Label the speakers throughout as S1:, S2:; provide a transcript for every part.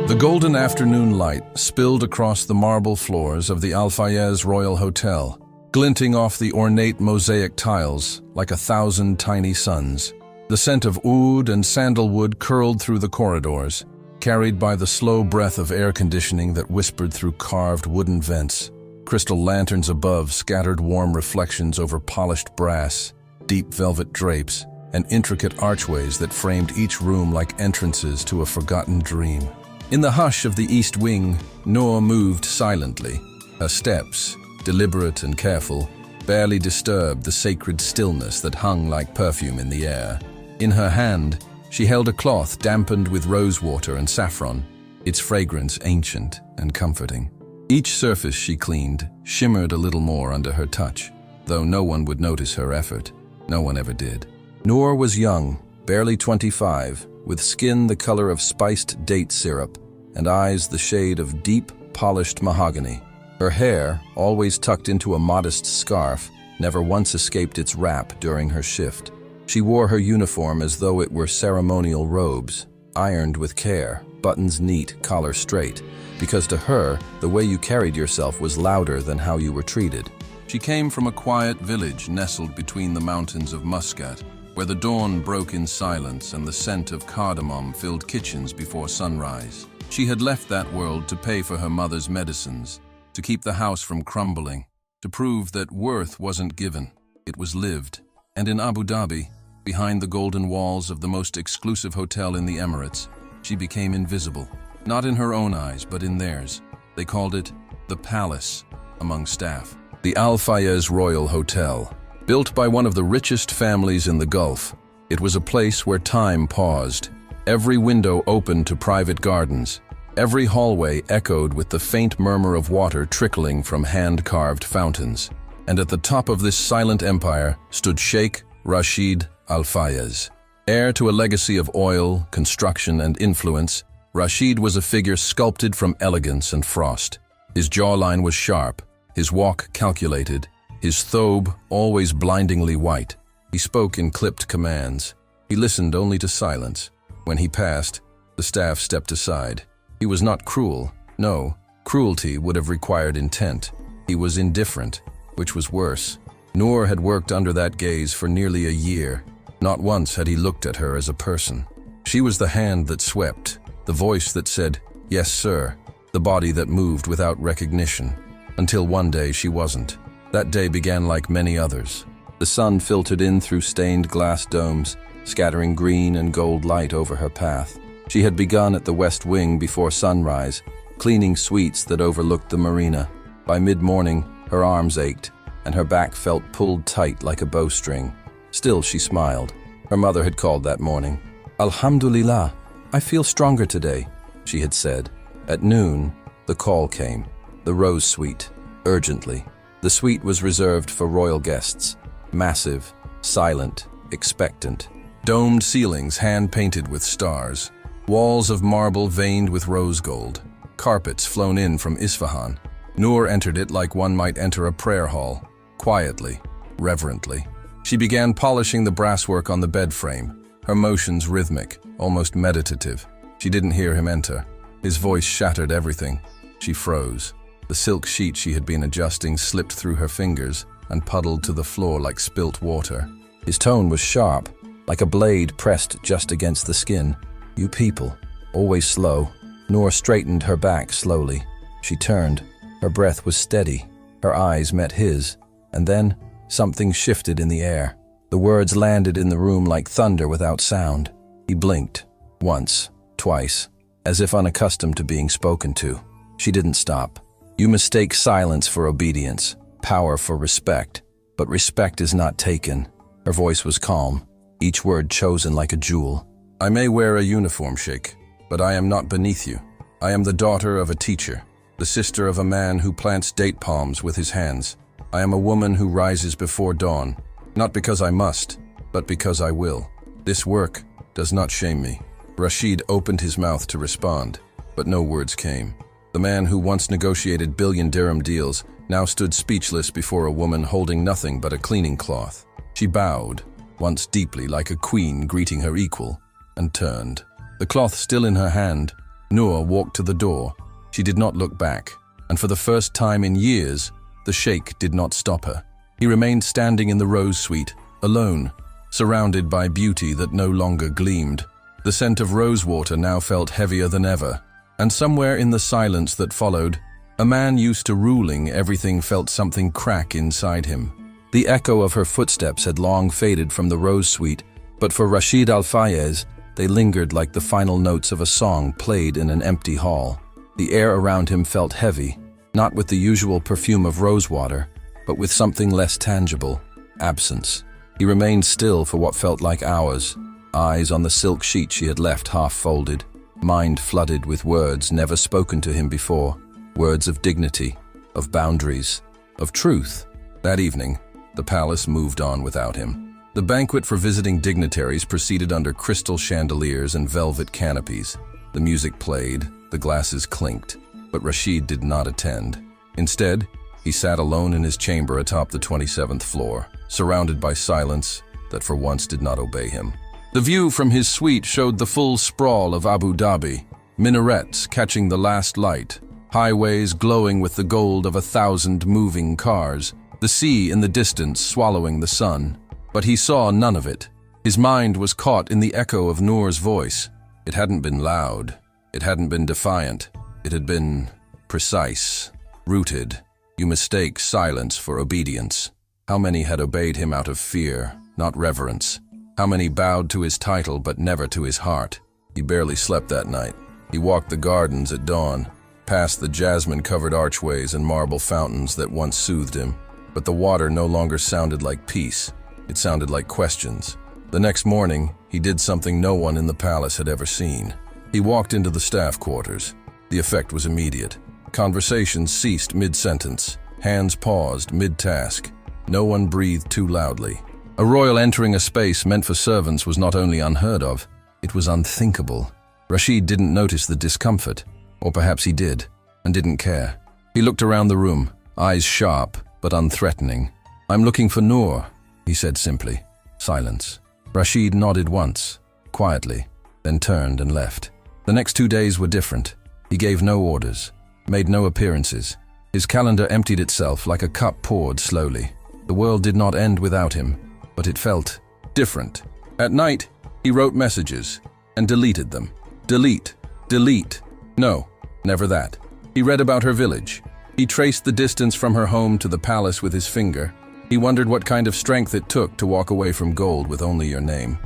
S1: The golden afternoon light spilled across the marble floors of the Al-Fayez Royal Hotel, glinting off the ornate mosaic tiles like 1,000 tiny suns. The scent of oud and sandalwood curled through the corridors, carried by the slow breath of air conditioning that whispered through carved wooden vents. Crystal lanterns above scattered warm reflections over polished brass, deep velvet drapes, and intricate archways that framed each room like entrances to a forgotten dream. In the hush of the east wing, Noor moved silently. Her steps, deliberate and careful, barely disturbed the sacred stillness that hung like perfume in the air. In her hand, she held a cloth dampened with rosewater and saffron, its fragrance ancient and comforting. Each surface she cleaned shimmered a little more under her touch, though no one would notice her effort. No one ever did. Noor was young, barely 25, with skin the color of spiced date syrup and eyes the shade of deep, polished mahogany. Her hair, always tucked into a modest scarf, never once escaped its wrap during her shift. She wore her uniform as though it were ceremonial robes, ironed with care, buttons neat, collar straight, because to her, the way you carried yourself was louder than how you were treated. She came from a quiet village nestled between the mountains of Muscat, where the dawn broke in silence and the scent of cardamom filled kitchens before sunrise. She had left that world to pay for her mother's medicines, to keep the house from crumbling, to prove that worth wasn't given, it was lived. And in Abu Dhabi, behind the golden walls of the most exclusive hotel in the Emirates, she became invisible. Not in her own eyes, but in theirs. They called it the Palace among staff. The Al-Fayez Royal Hotel. Built by one of the richest families in the Gulf, it was a place where time paused. Every window opened to private gardens. Every hallway echoed with the faint murmur of water trickling from hand-carved fountains. And at the top of this silent empire stood Sheikh Rashid Al-Fayez. Heir to a legacy of oil, construction, and influence, Rashid was a figure sculpted from elegance and frost. His jawline was sharp, his walk calculated, his thobe always blindingly white. He spoke in clipped commands. He listened only to silence. When he passed, the staff stepped aside. He was not cruel. No, cruelty would have required intent. He was indifferent, which was worse. Noor had worked under that gaze for nearly a year. Not once had he looked at her as a person. She was the hand that swept, the voice that said, "Yes, sir," the body that moved without recognition. Until one day she wasn't. That day began like many others. The sun filtered in through stained glass domes, scattering green and gold light over her path. She had begun at the West Wing before sunrise, cleaning suites that overlooked the marina. By mid-morning, her arms ached, and her back felt pulled tight like a bowstring. Still, she smiled. Her mother had called that morning. "Alhamdulillah, I feel stronger today," she had said. At noon, the call came. The Rose Suite, urgently. The suite was reserved for royal guests. Massive, silent, expectant. Domed ceilings hand-painted with stars. Walls of marble veined with rose gold. Carpets flown in from Isfahan. Noor entered it like one might enter a prayer hall. Quietly, reverently. She began polishing the brasswork on the bed frame, her motions rhythmic, almost meditative. She didn't hear him enter. His voice shattered everything. She froze. The silk sheet she had been adjusting slipped through her fingers and puddled to the floor like spilt water. His tone was sharp, like a blade pressed just against the skin. "You people, always slow." Noor straightened her back slowly. She turned. Her breath was steady. Her eyes met his. And then, something shifted in the air. The words landed in the room like thunder without sound. He blinked. Once, twice, as if unaccustomed to being spoken to. She didn't stop. "You mistake silence for obedience, power for respect, but respect is not taken." Her voice was calm, each word chosen like a jewel. "I may wear a uniform, Sheikh, but I am not beneath you. I am the daughter of a teacher, the sister of a man who plants date palms with his hands. I am a woman who rises before dawn, not because I must, but because I will. This work does not shame me." Rashid opened his mouth to respond, but no words came. The man who once negotiated billion-dirham deals now stood speechless before a woman holding nothing but a cleaning cloth. She bowed, once deeply like a queen greeting her equal, and turned. The cloth still in her hand, Noor walked to the door. She did not look back, and for the first time in years, the sheikh did not stop her. He remained standing in the rose suite, alone, surrounded by beauty that no longer gleamed. The scent of rosewater now felt heavier than ever, and somewhere in the silence that followed, a man used to ruling everything felt something crack inside him. The echo of her footsteps had long faded from the rose suite, but for Rashid Al-Fayez, they lingered like the final notes of a song played in an empty hall. The air around him felt heavy, not with the usual perfume of rosewater, but with something less tangible: absence. He remained still for what felt like hours, eyes on the silk sheet she had left half-folded, mind flooded with words never spoken to him before, words of dignity, of boundaries, of truth. That evening, the palace moved on without him. The banquet for visiting dignitaries proceeded under crystal chandeliers and velvet canopies. The music played, the glasses clinked, but Rashid did not attend. Instead, he sat alone in his chamber atop the 27th floor, surrounded by silence that for once did not obey him. The view from his suite showed the full sprawl of Abu Dhabi, minarets catching the last light, highways glowing with the gold of 1,000 moving cars, the sea in the distance swallowing the sun. But he saw none of it. His mind was caught in the echo of Noor's voice. It hadn't been loud. It hadn't been defiant. It had been precise, rooted. You mistake silence for obedience. How many had obeyed him out of fear, not reverence? How many bowed to his title but never to his heart? He barely slept that night. He walked the gardens at dawn, past the jasmine-covered archways and marble fountains that once soothed him. But the water no longer sounded like peace. It sounded like questions. The next morning, he did something no one in the palace had ever seen. He walked into the staff quarters. The effect was immediate. Conversations ceased mid-sentence. Hands paused mid-task. No one breathed too loudly. A royal entering a space meant for servants was not only unheard of, it was unthinkable. Rashid didn't notice the discomfort, or perhaps he did, and didn't care. He looked around the room, eyes sharp but unthreatening. "I'm looking for Noor," he said simply. Silence. Rashid nodded once, quietly, then turned and left. The next 2 days were different. He gave no orders, made no appearances. His calendar emptied itself like a cup poured slowly. The world did not end without him, but it felt different. At night, he wrote messages and deleted them. Delete. Delete. No, never that. He read about her village. He traced the distance from her home to the palace with his finger. He wondered what kind of strength it took to walk away from gold with only your name.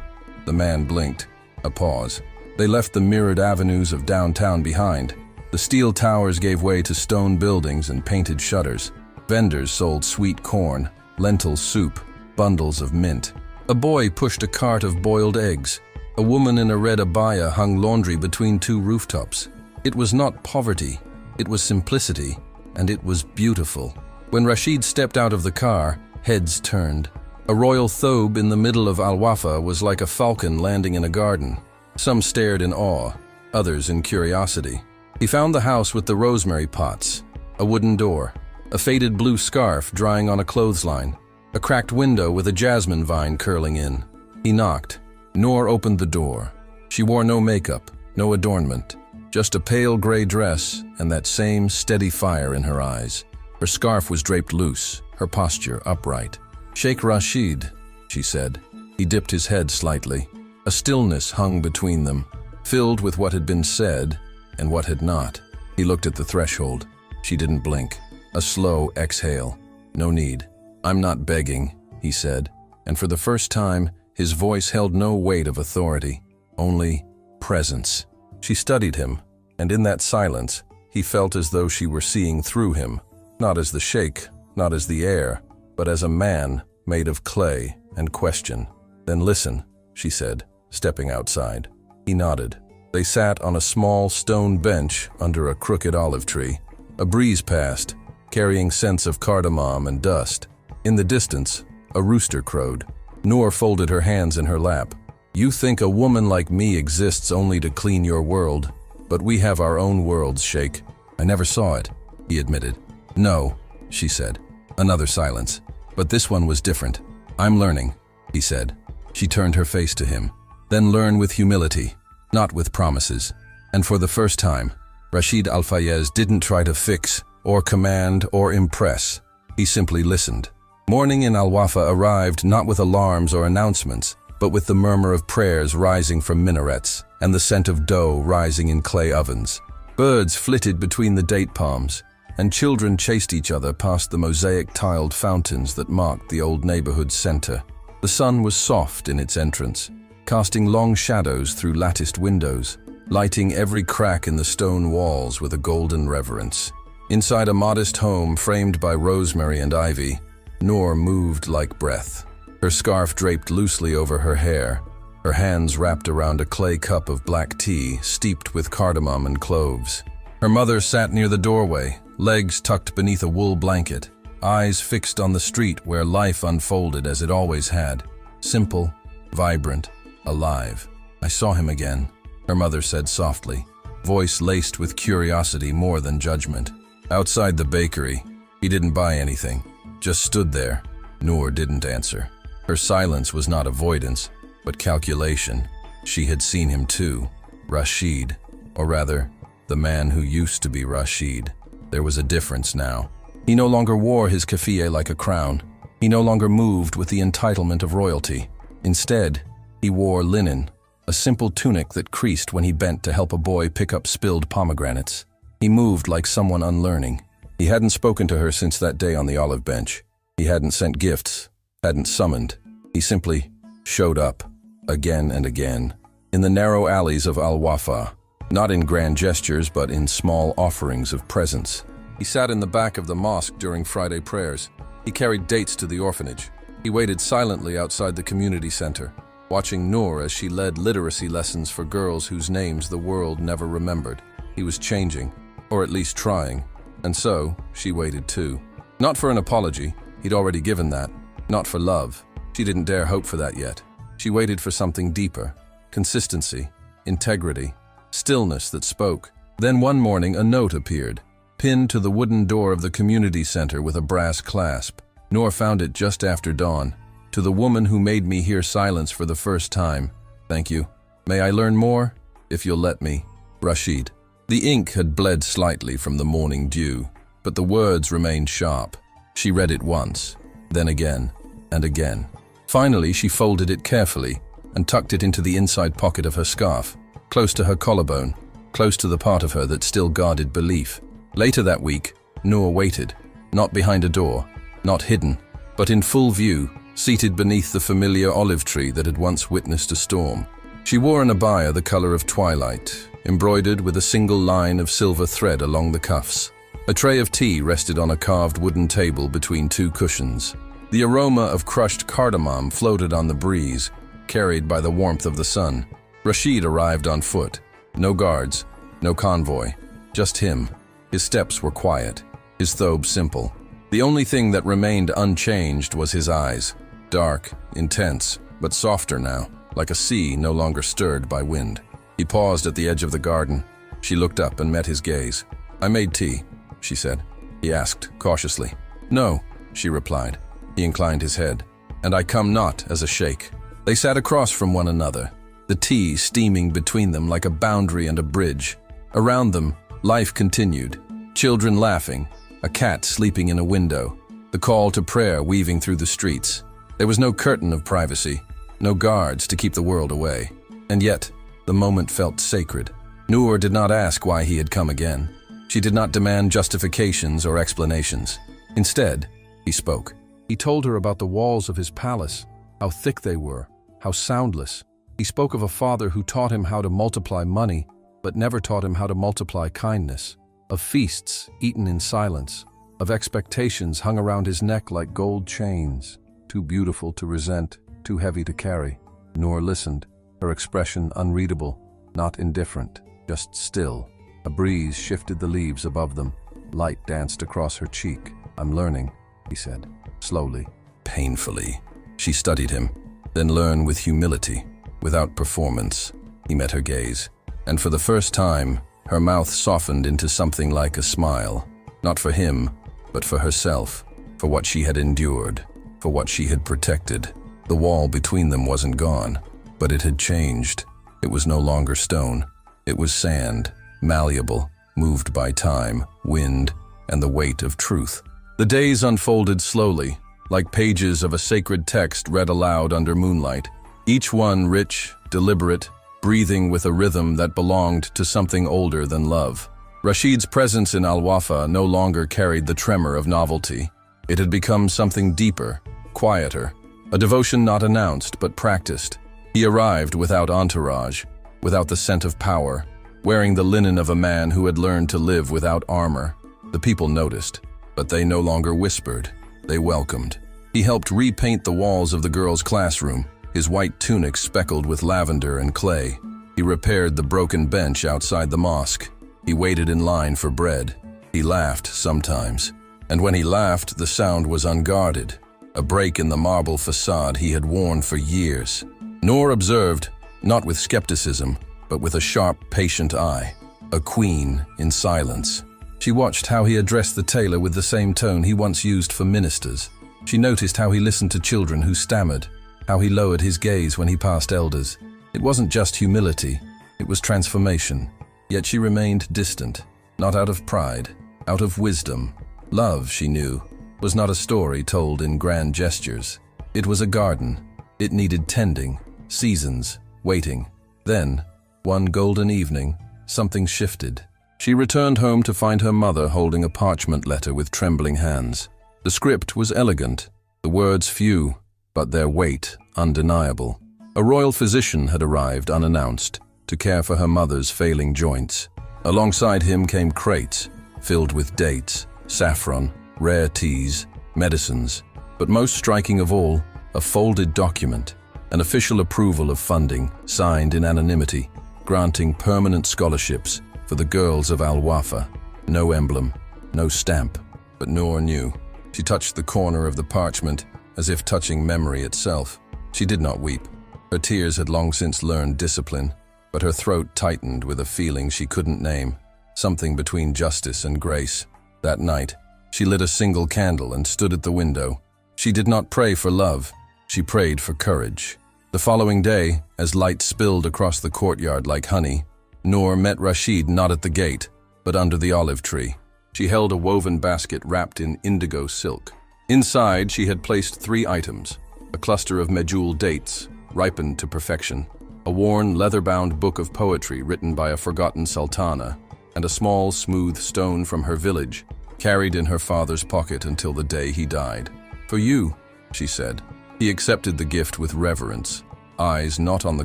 S1: The man blinked. A pause. They left the mirrored avenues of downtown behind. The steel towers gave way to stone buildings and painted shutters. Vendors sold sweet corn, lentil soup, bundles of mint. A boy pushed a cart of boiled eggs. A woman in a red abaya hung laundry between 2 rooftops. It was not poverty. It was simplicity, and it was beautiful. When Rashid stepped out of the car, heads turned. A royal thobe in the middle of Al-Wafa was like a falcon landing in a garden. Some stared in awe, others in curiosity. He found the house with the rosemary pots, a wooden door, a faded blue scarf drying on a clothesline, a cracked window with a jasmine vine curling in. He knocked. Noor opened the door. She wore no makeup, no adornment, just a pale gray dress and that same steady fire in her eyes. Her scarf was draped loose, her posture upright. "Sheikh Rashid," she said. He dipped his head slightly. A stillness hung between them, filled with what had been said and what had not. He looked at the threshold. She didn't blink. A slow exhale. "No need. I'm not begging," he said, and for the first time, his voice held no weight of authority, only presence. She studied him, and in that silence, he felt as though she were seeing through him, not as the sheikh, not as the heir, but as a man made of clay and question. "Then listen," she said, stepping outside. He nodded. They sat on a small stone bench under a crooked olive tree. A breeze passed, carrying scents of cardamom and dust. In the distance, a rooster crowed. Noor folded her hands in her lap. "You think a woman like me exists only to clean your world, but we have our own worlds, Sheikh." "I never saw it," he admitted. "No," she said. Another silence. But this one was different. "I'm learning," he said. She turned her face to him. "Then learn with humility, not with promises." And for the first time, Rashid Al-Fayez didn't try to fix or command or impress. He simply listened. Morning in Al-Wafa arrived not with alarms or announcements, but with the murmur of prayers rising from minarets and the scent of dough rising in clay ovens. Birds flitted between the date palms, and children chased each other past the mosaic-tiled fountains that marked the old neighborhood's center. The sun was soft in its entrance, casting long shadows through latticed windows, lighting every crack in the stone walls with a golden reverence. Inside a modest home framed by rosemary and ivy, Noor moved like breath. Her scarf draped loosely over her hair, her hands wrapped around a clay cup of black tea steeped with cardamom and cloves. Her mother sat near the doorway, legs tucked beneath a wool blanket, eyes fixed on the street where life unfolded as it always had. Simple, vibrant, alive. "I saw him again," her mother said softly, voice laced with curiosity more than judgment. "Outside the bakery. He didn't buy anything, just stood there." Noor didn't answer. Her silence was not avoidance, but calculation. She had seen him too. Rashid, or rather, the man who used to be Rashid. There was a difference now. He no longer wore his keffiyeh like a crown. He no longer moved with the entitlement of royalty. Instead, he wore linen, a simple tunic that creased when he bent to help a boy pick up spilled pomegranates. He moved like someone unlearning. He hadn't spoken to her since that day on the olive bench. He hadn't sent gifts, hadn't summoned. He simply showed up, again and again, in the narrow alleys of Al-Wafa, not in grand gestures but in small offerings of presence. He sat in the back of the mosque during Friday prayers. He carried dates to the orphanage. He waited silently outside the community center, watching Noor as she led literacy lessons for girls whose names the world never remembered. He was changing, or at least trying, and so she waited too. Not for an apology, he'd already given that. Not for love. She didn't dare hope for that yet. She waited for something deeper. Consistency, integrity, stillness that spoke. Then one morning a note appeared, pinned to the wooden door of the community center with a brass clasp. Noor found it just after dawn. "To the woman who made me hear silence for the first time. Thank you. May I learn more? If you'll let me. Rashid." The ink had bled slightly from the morning dew, but the words remained sharp. She read it once, then again, and again. Finally, she folded it carefully and tucked it into the inside pocket of her scarf, close to her collarbone, close to the part of her that still guarded belief. Later that week, Noor waited, not behind a door, not hidden, but in full view, seated beneath the familiar olive tree that had once witnessed a storm. She wore an abaya the color of twilight, embroidered with a single line of silver thread along the cuffs. A tray of tea rested on a carved wooden table between two cushions. The aroma of crushed cardamom floated on the breeze, carried by the warmth of the sun. Rashid arrived on foot. No guards, no convoy, just him. His steps were quiet, his thobe simple. The only thing that remained unchanged was his eyes, dark, intense, but softer now, like a sea no longer stirred by wind. He paused at the edge of the garden. She looked up and met his gaze. "I made tea," she said. He asked cautiously. "No," she replied. He inclined his head. "And I come not as a sheikh." They sat across from one another, the tea steaming between them like a boundary and a bridge. Around them, life continued. Children laughing, a cat sleeping in a window, the call to prayer weaving through the streets. There was no curtain of privacy, no guards to keep the world away. And yet, the moment felt sacred. Noor did not ask why he had come again. She did not demand justifications or explanations. Instead, he spoke. He told her about the walls of his palace, how thick they were, how soundless. He spoke of a father who taught him how to multiply money, but never taught him how to multiply kindness, of feasts eaten in silence, of expectations hung around his neck like gold chains, too beautiful to resent, too heavy to carry. Noor listened, her expression unreadable, not indifferent, just still. A breeze shifted the leaves above them. Light danced across her cheek. "I'm learning," he said, slowly, painfully. She studied him, then learned with humility, without performance. He met her gaze, and for the first time, her mouth softened into something like a smile. Not for him, but for herself, for what she had endured, for what she had protected. The wall between them wasn't gone, but it had changed. It was no longer stone. It was sand, malleable, moved by time, wind, and the weight of truth. The days unfolded slowly, like pages of a sacred text read aloud under moonlight, each one rich, deliberate, breathing with a rhythm that belonged to something older than love. Rashid's presence in Al-Wafa no longer carried the tremor of novelty. It had become something deeper, quieter, a devotion not announced but practiced. He arrived without entourage, without the scent of power, wearing the linen of a man who had learned to live without armor. The people noticed, but they no longer whispered. They welcomed. He helped repaint the walls of the girls' classroom, his white tunic speckled with lavender and clay. He repaired the broken bench outside the mosque. He waited in line for bread. He laughed sometimes, and when he laughed, the sound was unguarded, a break in the marble facade he had worn for years. Noor observed, not with skepticism, but with a sharp, patient eye, a queen in silence. She watched how he addressed the tailor with the same tone he once used for ministers. She noticed how he listened to children who stammered, how he lowered his gaze when he passed elders. It wasn't just humility, it was transformation. Yet she remained distant, not out of pride, out of wisdom. Love, she knew, was not a story told in grand gestures. It was a garden. It needed tending, seasons, waiting. Then, one golden evening, something shifted. She returned home to find her mother holding a parchment letter with trembling hands. The script was elegant, the words few, but their weight undeniable. A royal physician had arrived unannounced to care for her mother's failing joints. Alongside him came crates filled with dates, saffron, rare teas, medicines, but most striking of all, a folded document, an official approval of funding signed in anonymity, granting permanent scholarships for the girls of Al-Wafa. No emblem, no stamp, but Noor knew. She touched the corner of the parchment as if touching memory itself. She did not weep. Her tears had long since learned discipline, but her throat tightened with a feeling she couldn't name, something between justice and grace. That night, she lit a single candle and stood at the window. She did not pray for love, she prayed for courage. The following day, as light spilled across the courtyard like honey, Noor met Rashid not at the gate, but under the olive tree. She held a woven basket wrapped in indigo silk. Inside, she had placed 3 items: a cluster of medjool dates, ripened to perfection, a worn, leather-bound book of poetry written by a forgotten sultana, and a small, smooth stone from her village, carried in her father's pocket until the day he died. "For you," she said. He accepted the gift with reverence, eyes not on the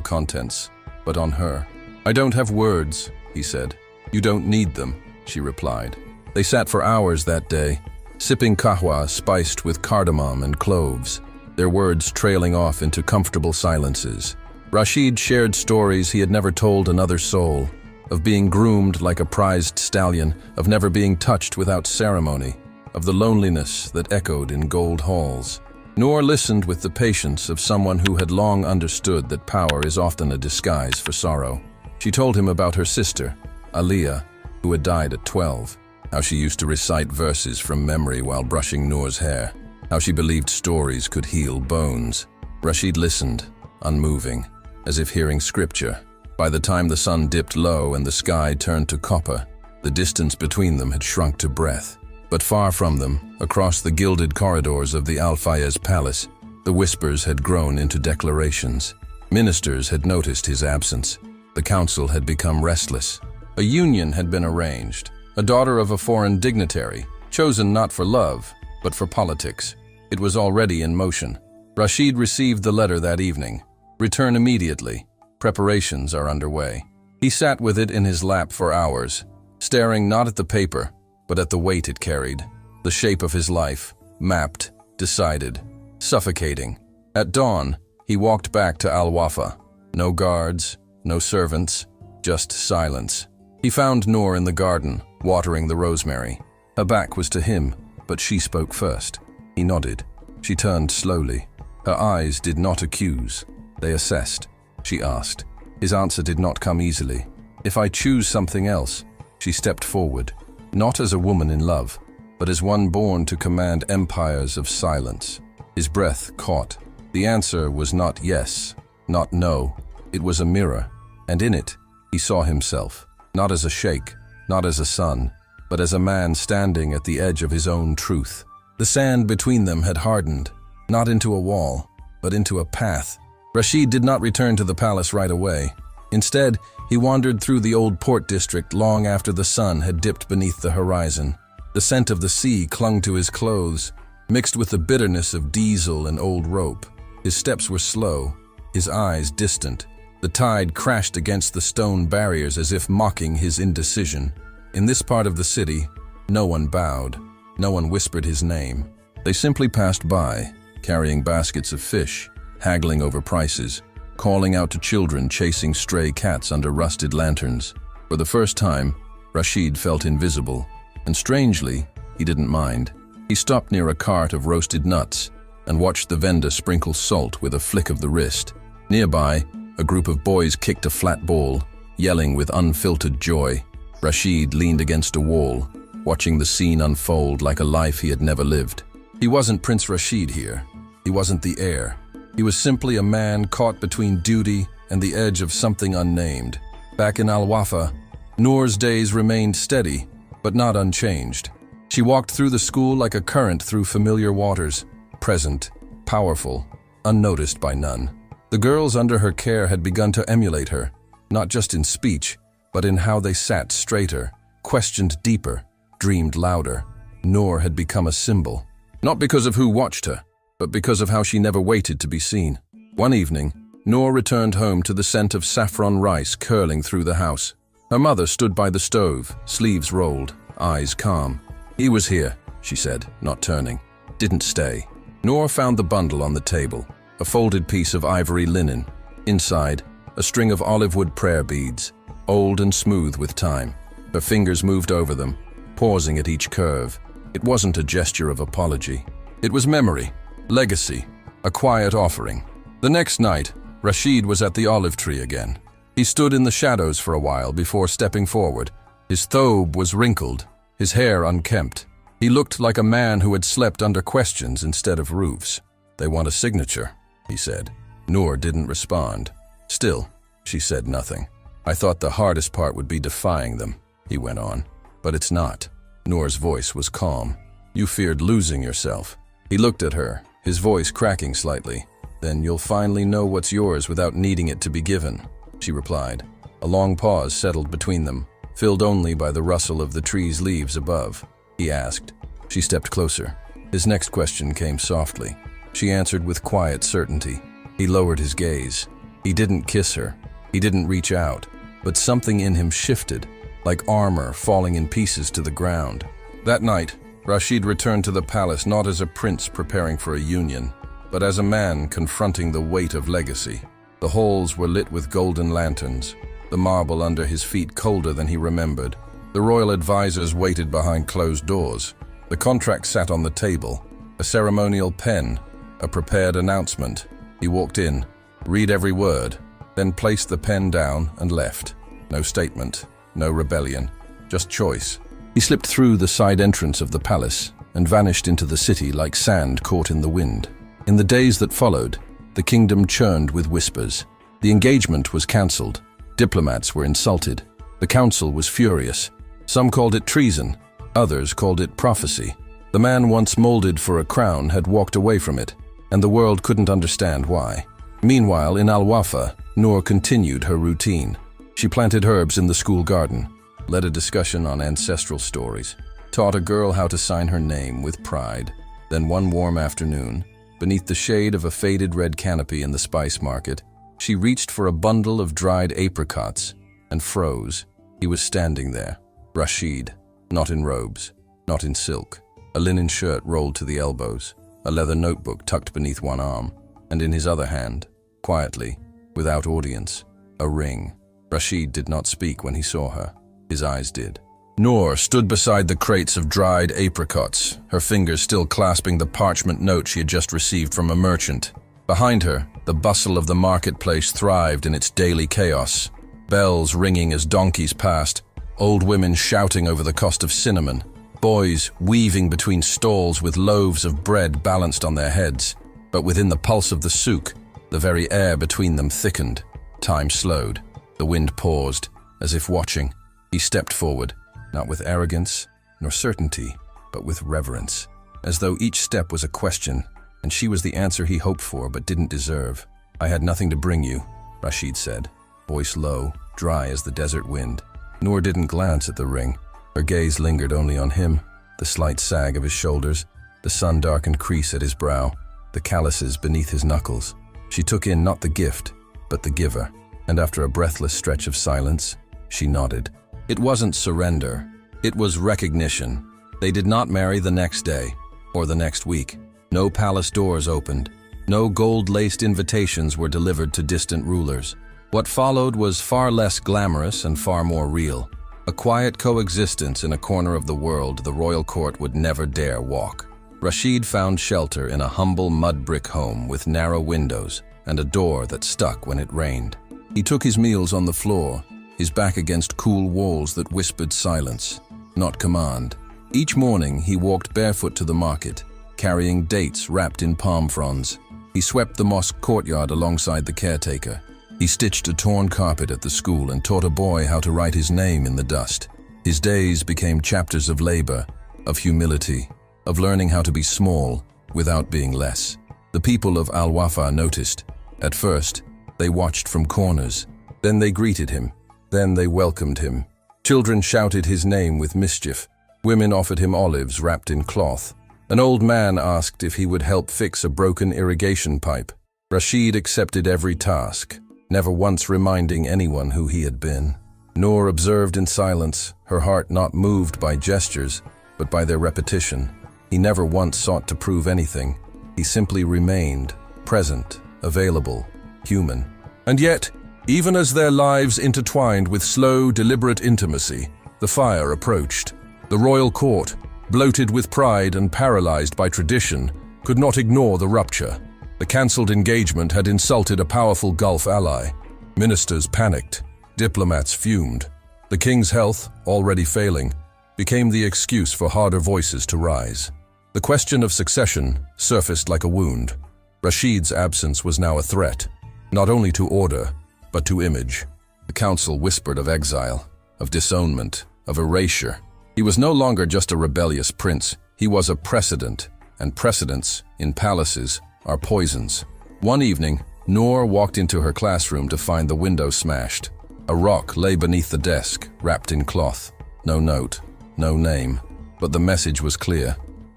S1: contents, but on her. "I don't have words," he said. "You don't need them," she replied. They sat for hours that day, sipping kahwa spiced with cardamom and cloves, their words trailing off into comfortable silences. Rashid shared stories he had never told another soul, of being groomed like a prized stallion, of never being touched without ceremony, of the loneliness that echoed in gold halls. Noor listened with the patience of someone who had long understood that power is often a disguise for sorrow. She told him about her sister, Aliyah, who had died at 12, how she used to recite verses from memory while brushing Noor's hair, how she believed stories could heal bones. Rashid listened, unmoving, as if hearing scripture. By the time the sun dipped low and the sky turned to copper, the distance between them had shrunk to breath. But far from them, across the gilded corridors of the Al-Fayez palace, the whispers had grown into declarations. Ministers had noticed his absence. The council had become restless. A union had been arranged, a daughter of a foreign dignitary, chosen not for love, but for politics. It was already in motion. Rashid received the letter that evening. "Return immediately. Preparations are underway." He sat with it in his lap for hours, staring not at the paper, but at the weight it carried, the shape of his life, mapped, decided, suffocating. At dawn, he walked back to Al-Wafa. No guards, no servants, just silence. He found Noor in the garden, watering the rosemary. Her back was to him, but she spoke first. He nodded. She turned slowly. Her eyes did not accuse. They assessed. She asked. His answer did not come easily. "If I choose something else," she stepped forward. Not as a woman in love, but as one born to command empires of silence. His breath caught. The answer was not yes, not no. It was a mirror, and in it, He saw himself, not as a sheikh, not as a son, but as a man standing at the edge of his own truth. The sand between them had hardened, not into a wall, but into a path. Rashid did not return to the palace right away. Instead, he wandered through the old port district long after the sun had dipped beneath the horizon. The scent of the sea clung to his clothes, mixed with the bitterness of diesel and old rope. His steps were slow, his eyes distant. The tide crashed against the stone barriers as if mocking his indecision. In this part of the city, no one bowed, no one whispered his name. They simply passed by, carrying baskets of fish, haggling over prices, calling out to children chasing stray cats under rusted lanterns. For the first time, Rashid felt invisible, and strangely, he didn't mind. He stopped near a cart of roasted nuts and watched the vendor sprinkle salt with a flick of the wrist. Nearby, a group of boys kicked a flat ball, yelling with unfiltered joy. Rashid leaned against a wall, watching the scene unfold like a life he had never lived. He wasn't Prince Rashid here. He wasn't the heir. He was simply a man caught between duty and the edge of something unnamed. Back in Al-Wafa, Noor's days remained steady, but not unchanged. She walked through the school like a current through familiar waters, present, powerful, unnoticed by none. The girls under her care had begun to emulate her, not just in speech, but in how they sat straighter, questioned deeper, dreamed louder. Noor had become a symbol, not because of who watched her, but because of how she never waited to be seen. One evening, Noor returned home to the scent of saffron rice curling through the house. Her mother stood by the stove, sleeves rolled, eyes calm. "He was here," she said, not turning. "Didn't stay." Noor found the bundle on the table, a folded piece of ivory linen. Inside, a string of olive wood prayer beads, old and smooth with time. Her fingers moved over them, pausing at each curve. It wasn't a gesture of apology. It was memory, legacy, a quiet offering. The next night, Rashid was at the olive tree again. He stood in the shadows for a while before stepping forward. His thobe was wrinkled, his hair unkempt. He looked like a man who had slept under questions instead of roofs. "They want a signature," he said. Noor didn't respond. Still, she said nothing. "I thought the hardest part would be defying them," he went on. "But it's not." Noor's voice was calm. "You feared losing yourself." He looked at her, his voice cracking slightly. "Then you'll finally know what's yours without needing it to be given," she replied. A long pause settled between them, filled only by the rustle of the tree's leaves above. He asked. She stepped closer. His next question came softly. She answered with quiet certainty. He lowered his gaze. He didn't kiss her. He didn't reach out. But something in him shifted, like armor falling in pieces to the ground. That night, Rashid returned to the palace not as a prince preparing for a union, but as a man confronting the weight of legacy. The halls were lit with golden lanterns, the marble under his feet colder than he remembered. The royal advisors waited behind closed doors. The contract sat on the table, a ceremonial pen, a prepared announcement. He walked in, read every word, then placed the pen down and left. No statement, no rebellion, just choice. He slipped through the side entrance of the palace and vanished into the city like sand caught in the wind. In the days that followed, the kingdom churned with whispers. The engagement was cancelled. Diplomats were insulted. The council was furious. Some called it treason. Others called it prophecy. The man once molded for a crown had walked away from it, and the world couldn't understand why. Meanwhile, in Al-Wafa, Noor continued her routine. She planted herbs in the school garden, led a discussion on ancestral stories, taught a girl how to sign her name with pride. Then one warm afternoon, beneath the shade of a faded red canopy in the spice market, she reached for a bundle of dried apricots and froze. He was standing there, Rashid, not in robes, not in silk, a linen shirt rolled to the elbows, a leather notebook tucked beneath one arm, and in his other hand, quietly, without audience, a ring. Rashid did not speak when he saw her. His eyes did. Noor stood beside the crates of dried apricots, her fingers still clasping the parchment note she had just received from a merchant. Behind her, the bustle of the marketplace thrived in its daily chaos. Bells ringing as donkeys passed, old women shouting over the cost of cinnamon, boys weaving between stalls with loaves of bread balanced on their heads. But within the pulse of the souk, the very air between them thickened. Time slowed. The wind paused. as if watching. He stepped forward, not with arrogance nor certainty, but with reverence, as though each step was a question, and she was the answer he hoped for but didn't deserve. "I had nothing to bring you," Rashid said, voice low, dry as the desert wind. Noor didn't glance at the ring. Her gaze lingered only on him, the slight sag of his shoulders, the sun-darkened crease at his brow, the calluses beneath his knuckles. She took in not the gift, but the giver, and after a breathless stretch of silence, she nodded. It wasn't surrender, it was recognition. They did not marry the next day, or the next week. No palace doors opened. No gold-laced invitations were delivered to distant rulers. What followed was far less glamorous and far more real. A quiet coexistence in a corner of the world the royal court would never dare walk. Rashid found shelter in a humble mud-brick home with narrow windows and a door that stuck when it rained. He took his meals on the floor, his back against cool walls that whispered silence, not command. Each morning he walked barefoot to the market, carrying dates wrapped in palm fronds. He swept the mosque courtyard alongside the caretaker. He stitched a torn carpet at the school and taught a boy how to write his name in the dust. His days became chapters of labor, of humility, of learning how to be small without being less. The people of Al Wafa noticed. At first, they watched from corners. Then they greeted him. Then they welcomed him. Children shouted his name with mischief. Women offered him olives wrapped in cloth. An old man asked if he would help fix a broken irrigation pipe. Rashid accepted every task, never once reminding anyone who he had been. Noor observed in silence, her heart not moved by gestures, but by their repetition. He never once sought to prove anything. He simply remained, present, available, human. And yet, even as their lives intertwined with slow, deliberate intimacy, the fire approached. The royal court, bloated with pride and paralyzed by tradition, could not ignore the rupture. The cancelled engagement had insulted a powerful Gulf ally. Ministers panicked. Diplomats fumed. The king's health, already failing, became the excuse for harder voices to rise. The question of succession surfaced like a wound. Rashid's absence was now a threat, not only to order, but to image. The council whispered of exile, of disownment, of erasure. He was no longer just a rebellious prince. He was a precedent, and precedents, in palaces, are poisons. One evening, Noor walked into her classroom to find the window smashed. A rock lay beneath the desk, wrapped in cloth. No note, no name, but the message was clear.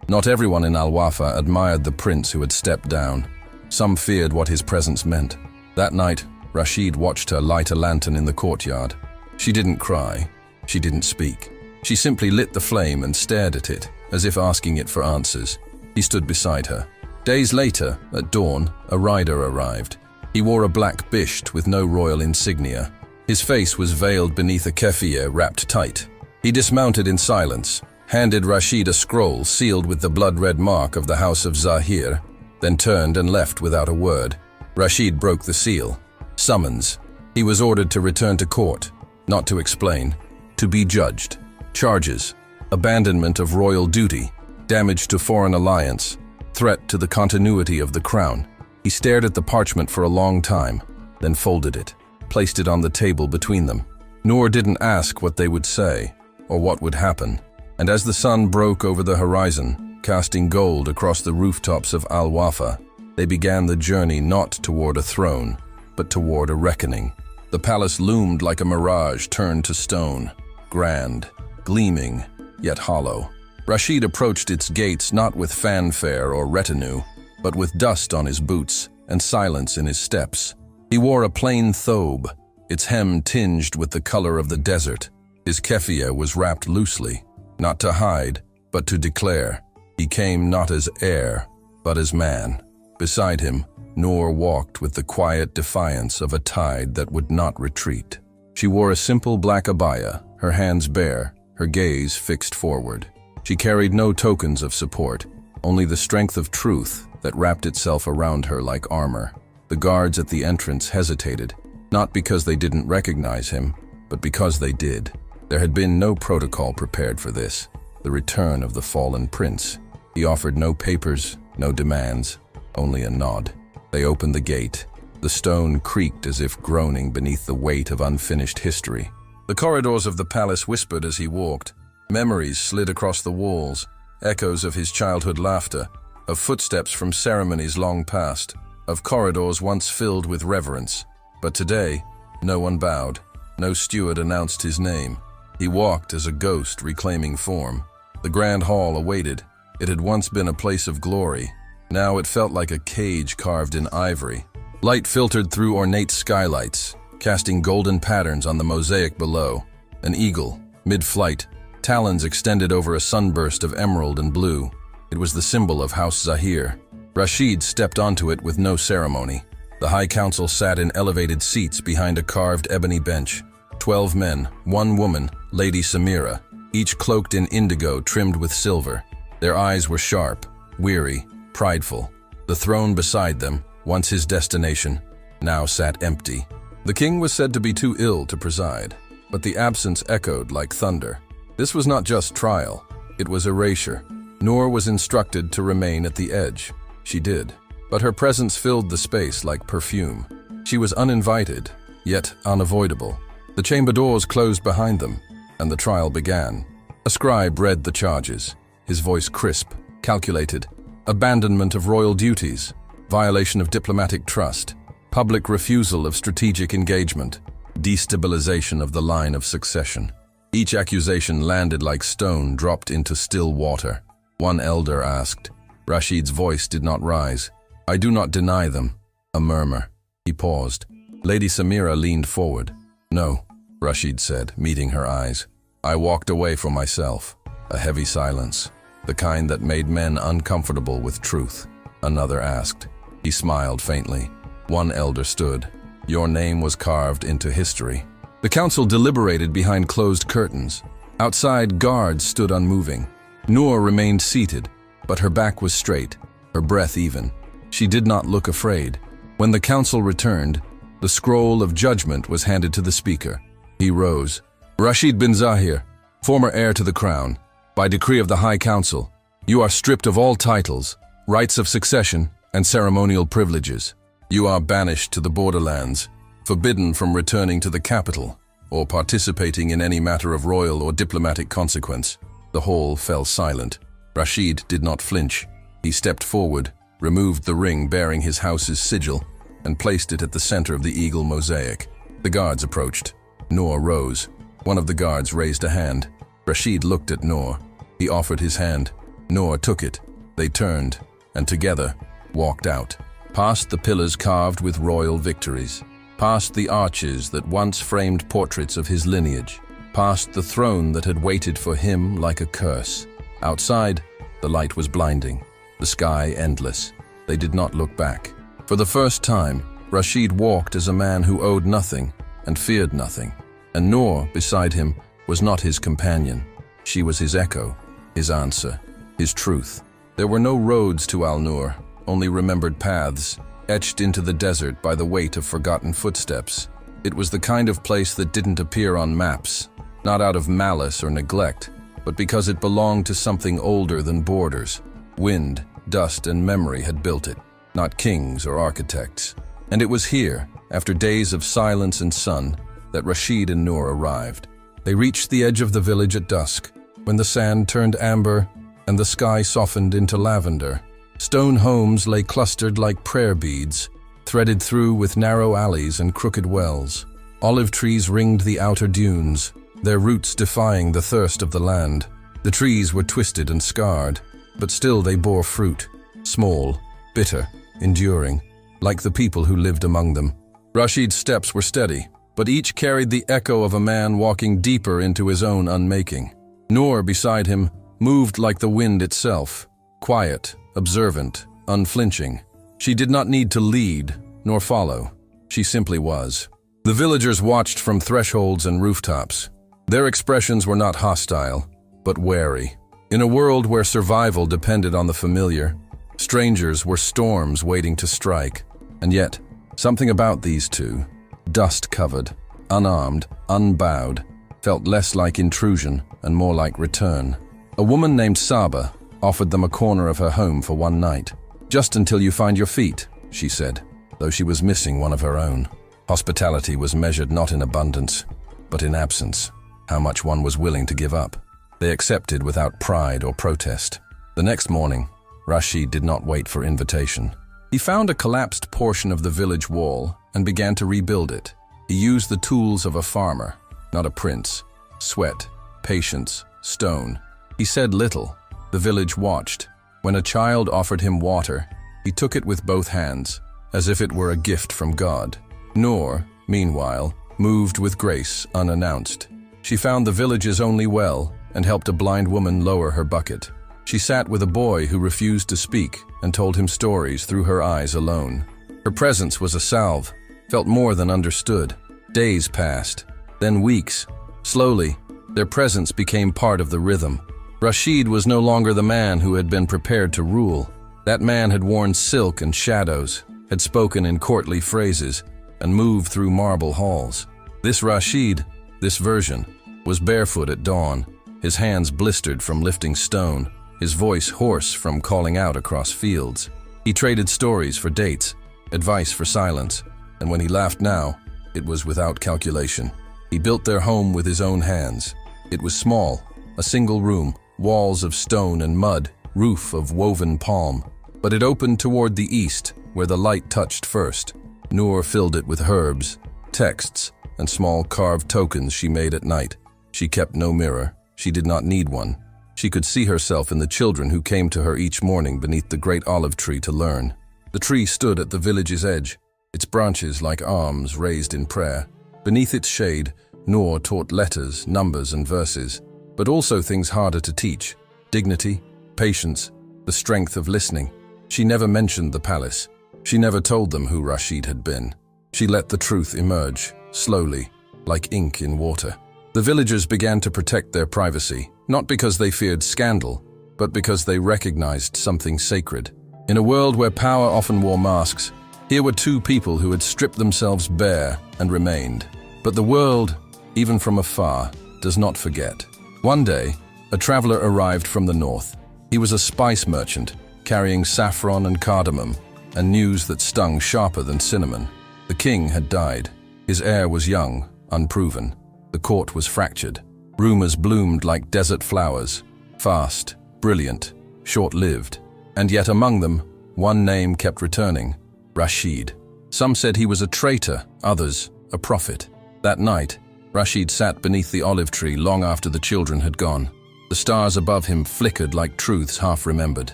S1: Not everyone in Al Wafa admired the prince who had stepped down. Some feared what his presence meant. That night, Rashid watched her light a lantern in the courtyard. She didn't cry. She didn't speak. She simply lit the flame and stared at it, as if asking it for answers. He stood beside her. Days later, at dawn, a rider arrived. He wore a black bisht with no royal insignia. His face was veiled beneath a keffiyeh wrapped tight. He dismounted in silence, handed Rashid a scroll sealed with the blood-red mark of the House of Zahir, then turned and left without a word. Rashid broke the seal. Summons. He was ordered to return to court, not to explain, to be judged. Charges: abandonment of royal duty, damage to foreign alliance, threat to the continuity of the crown. He stared at the parchment for a long time, then folded it, placed it on the table between them. Noor didn't ask what they would say, or what would happen, and as the sun broke over the horizon, casting gold across the rooftops of Al Wafa, they began the journey not toward a throne, but toward a reckoning. The palace loomed like a mirage turned to stone, grand, gleaming, yet hollow. Rashid approached its gates not with fanfare or retinue, but with dust on his boots and silence in his steps. He wore a plain thobe, its hem tinged with the color of the desert. His keffiyeh was wrapped loosely, not to hide, but to declare. He came not as heir, but as man. Beside him, Noor walked with the quiet defiance of a tide that would not retreat. She wore a simple black abaya, her hands bare, her gaze fixed forward. She carried no tokens of support, only the strength of truth that wrapped itself around her like armor. The guards at the entrance hesitated, not because they didn't recognize him, but because they did. There had been no protocol prepared for this, the return of the fallen prince. He offered no papers, no demands, only a nod. They opened the gate. The stone creaked as if groaning beneath the weight of unfinished history. The corridors of the palace whispered as he walked. Memories slid across the walls, echoes of his childhood laughter, of footsteps from ceremonies long past, of corridors once filled with reverence. But today, no one bowed. No steward announced his name. He walked as a ghost reclaiming form. The grand hall awaited. It had once been a place of glory. Now it felt like a cage carved in ivory. Light filtered through ornate skylights, casting golden patterns on the mosaic below. An eagle, mid-flight, talons extended over a sunburst of emerald and blue. It was the symbol of House Zahir. Rashid stepped onto it with no ceremony. The High Council sat in elevated seats behind a carved ebony bench. 12 men, 1 woman, Lady Samira, each cloaked in indigo trimmed with silver. Their eyes were sharp, weary, prideful. The throne beside them, once his destination, now sat empty. The king was said to be too ill to preside, but the absence echoed like thunder. This was not just trial, it was erasure. Noor was instructed to remain at the edge. She did, but her presence filled the space like perfume. She was uninvited, yet unavoidable. The chamber doors closed behind them, and the trial began. A scribe read the charges, his voice crisp, calculated. Abandonment of royal duties, violation of diplomatic trust, public refusal of strategic engagement, destabilization of the line of succession. Each accusation landed like stone dropped into still water. One elder asked. Rashid's voice did not rise. "I do not deny them." A murmur. He paused. Lady Samira leaned forward. "No," Rashid said, meeting her eyes. "I walked away from myself." A heavy silence, the kind that made men uncomfortable with truth. Another asked. He smiled faintly. One elder stood. "Your name was carved into history." The council deliberated behind closed curtains. Outside, guards stood unmoving. Noor remained seated, but her back was straight, her breath even. She did not look afraid. When the council returned, the scroll of judgment was handed to the speaker. He rose. "Rashid bin Zahir, former heir to the crown, by decree of the High Council, you are stripped of all titles, rights of succession, and ceremonial privileges. You are banished to the borderlands, forbidden from returning to the capital, or participating in any matter of royal or diplomatic consequence." The hall fell silent. Rashid did not flinch. He stepped forward, removed the ring bearing his house's sigil, and placed it at the center of the eagle mosaic. The guards approached. Noor rose. One of the guards raised a hand. Rashid looked at Noor. He offered his hand. Noor took it. They turned, and together walked out, past the pillars carved with royal victories, past the arches that once framed portraits of his lineage, past the throne that had waited for him like a curse. Outside, the light was blinding, the sky endless. They did not look back. For the first time, Rashid walked as a man who owed nothing and feared nothing. And Noor, beside him, was not his companion. She was his echo, his answer, his truth. There were no roads to Al-Noor, only remembered paths, etched into the desert by the weight of forgotten footsteps. It was the kind of place that didn't appear on maps, not out of malice or neglect, but because it belonged to something older than borders. Wind, dust, and memory had built it, not kings or architects. And it was here, after days of silence and sun, that Rashid and Noor arrived. They reached the edge of the village at dusk, when the sand turned amber and the sky softened into lavender. Stone homes lay clustered like prayer beads, threaded through with narrow alleys and crooked wells. Olive trees ringed the outer dunes, their roots defying the thirst of the land. The trees were twisted and scarred, but still they bore fruit, small, bitter, enduring, like the people who lived among them. Rashid's steps were steady, but each carried the echo of a man walking deeper into his own unmaking. Noor, beside him, moved like the wind itself, quiet, observant, unflinching. She did not need to lead, nor follow. She simply was. The villagers watched from thresholds and rooftops. Their expressions were not hostile, but wary. In a world where survival depended on the familiar, strangers were storms waiting to strike. And yet, something about these two, dust-covered, unarmed, unbowed, felt less like intrusion and more like return. A woman named Saba offered them a corner of her home for one night. "Just until you find your feet," she said, though she was missing one of her own. Hospitality was measured not in abundance, but in absence, how much one was willing to give up. They accepted without pride or protest. The next morning, Rashid did not wait for invitation. He found a collapsed portion of the village wall and began to rebuild it. He used the tools of a farmer, not a prince. Sweat, patience, stone. He said little. The village watched. When a child offered him water, he took it with both hands, as if it were a gift from God. Noor, meanwhile, moved with grace, unannounced. She found the village's only well and helped a blind woman lower her bucket. She sat with a boy who refused to speak and told him stories through her eyes alone. Her presence was a salve, felt more than understood. Days passed, then weeks. Slowly, their presence became part of the rhythm. Rashid was no longer the man who had been prepared to rule. That man had worn silk and shadows, had spoken in courtly phrases, and moved through marble halls. This Rashid, this version, was barefoot at dawn, his hands blistered from lifting stone, his voice hoarse from calling out across fields. He traded stories for dates, advice for silence, and when he laughed now, it was without calculation. He built their home with his own hands. It was small, a single room, walls of stone and mud, roof of woven palm. But it opened toward the east, where the light touched first. Noor filled it with herbs, texts, and small carved tokens she made at night. She kept no mirror. She did not need one. She could see herself in the children who came to her each morning beneath the great olive tree to learn. The tree stood at the village's edge, its branches like arms raised in prayer. Beneath its shade, Noor taught letters, numbers, and verses, but also things harder to teach: dignity, patience, the strength of listening. She never mentioned the palace. She never told them who Rashid had been. She let the truth emerge, slowly, like ink in water. The villagers began to protect their privacy, not because they feared scandal, but because they recognized something sacred. In a world where power often wore masks, here were two people who had stripped themselves bare and remained. But the world, even from afar, does not forget. One day, a traveler arrived from the north. He was a spice merchant, carrying saffron and cardamom, and news that stung sharper than cinnamon. The king had died. His heir was young, unproven. The court was fractured. Rumors bloomed like desert flowers, fast, brilliant, short-lived. And yet among them, one name kept returning: Rashid. Some said he was a traitor, others, a prophet. That night, Rashid sat beneath the olive tree long after the children had gone. The stars above him flickered like truths half-remembered.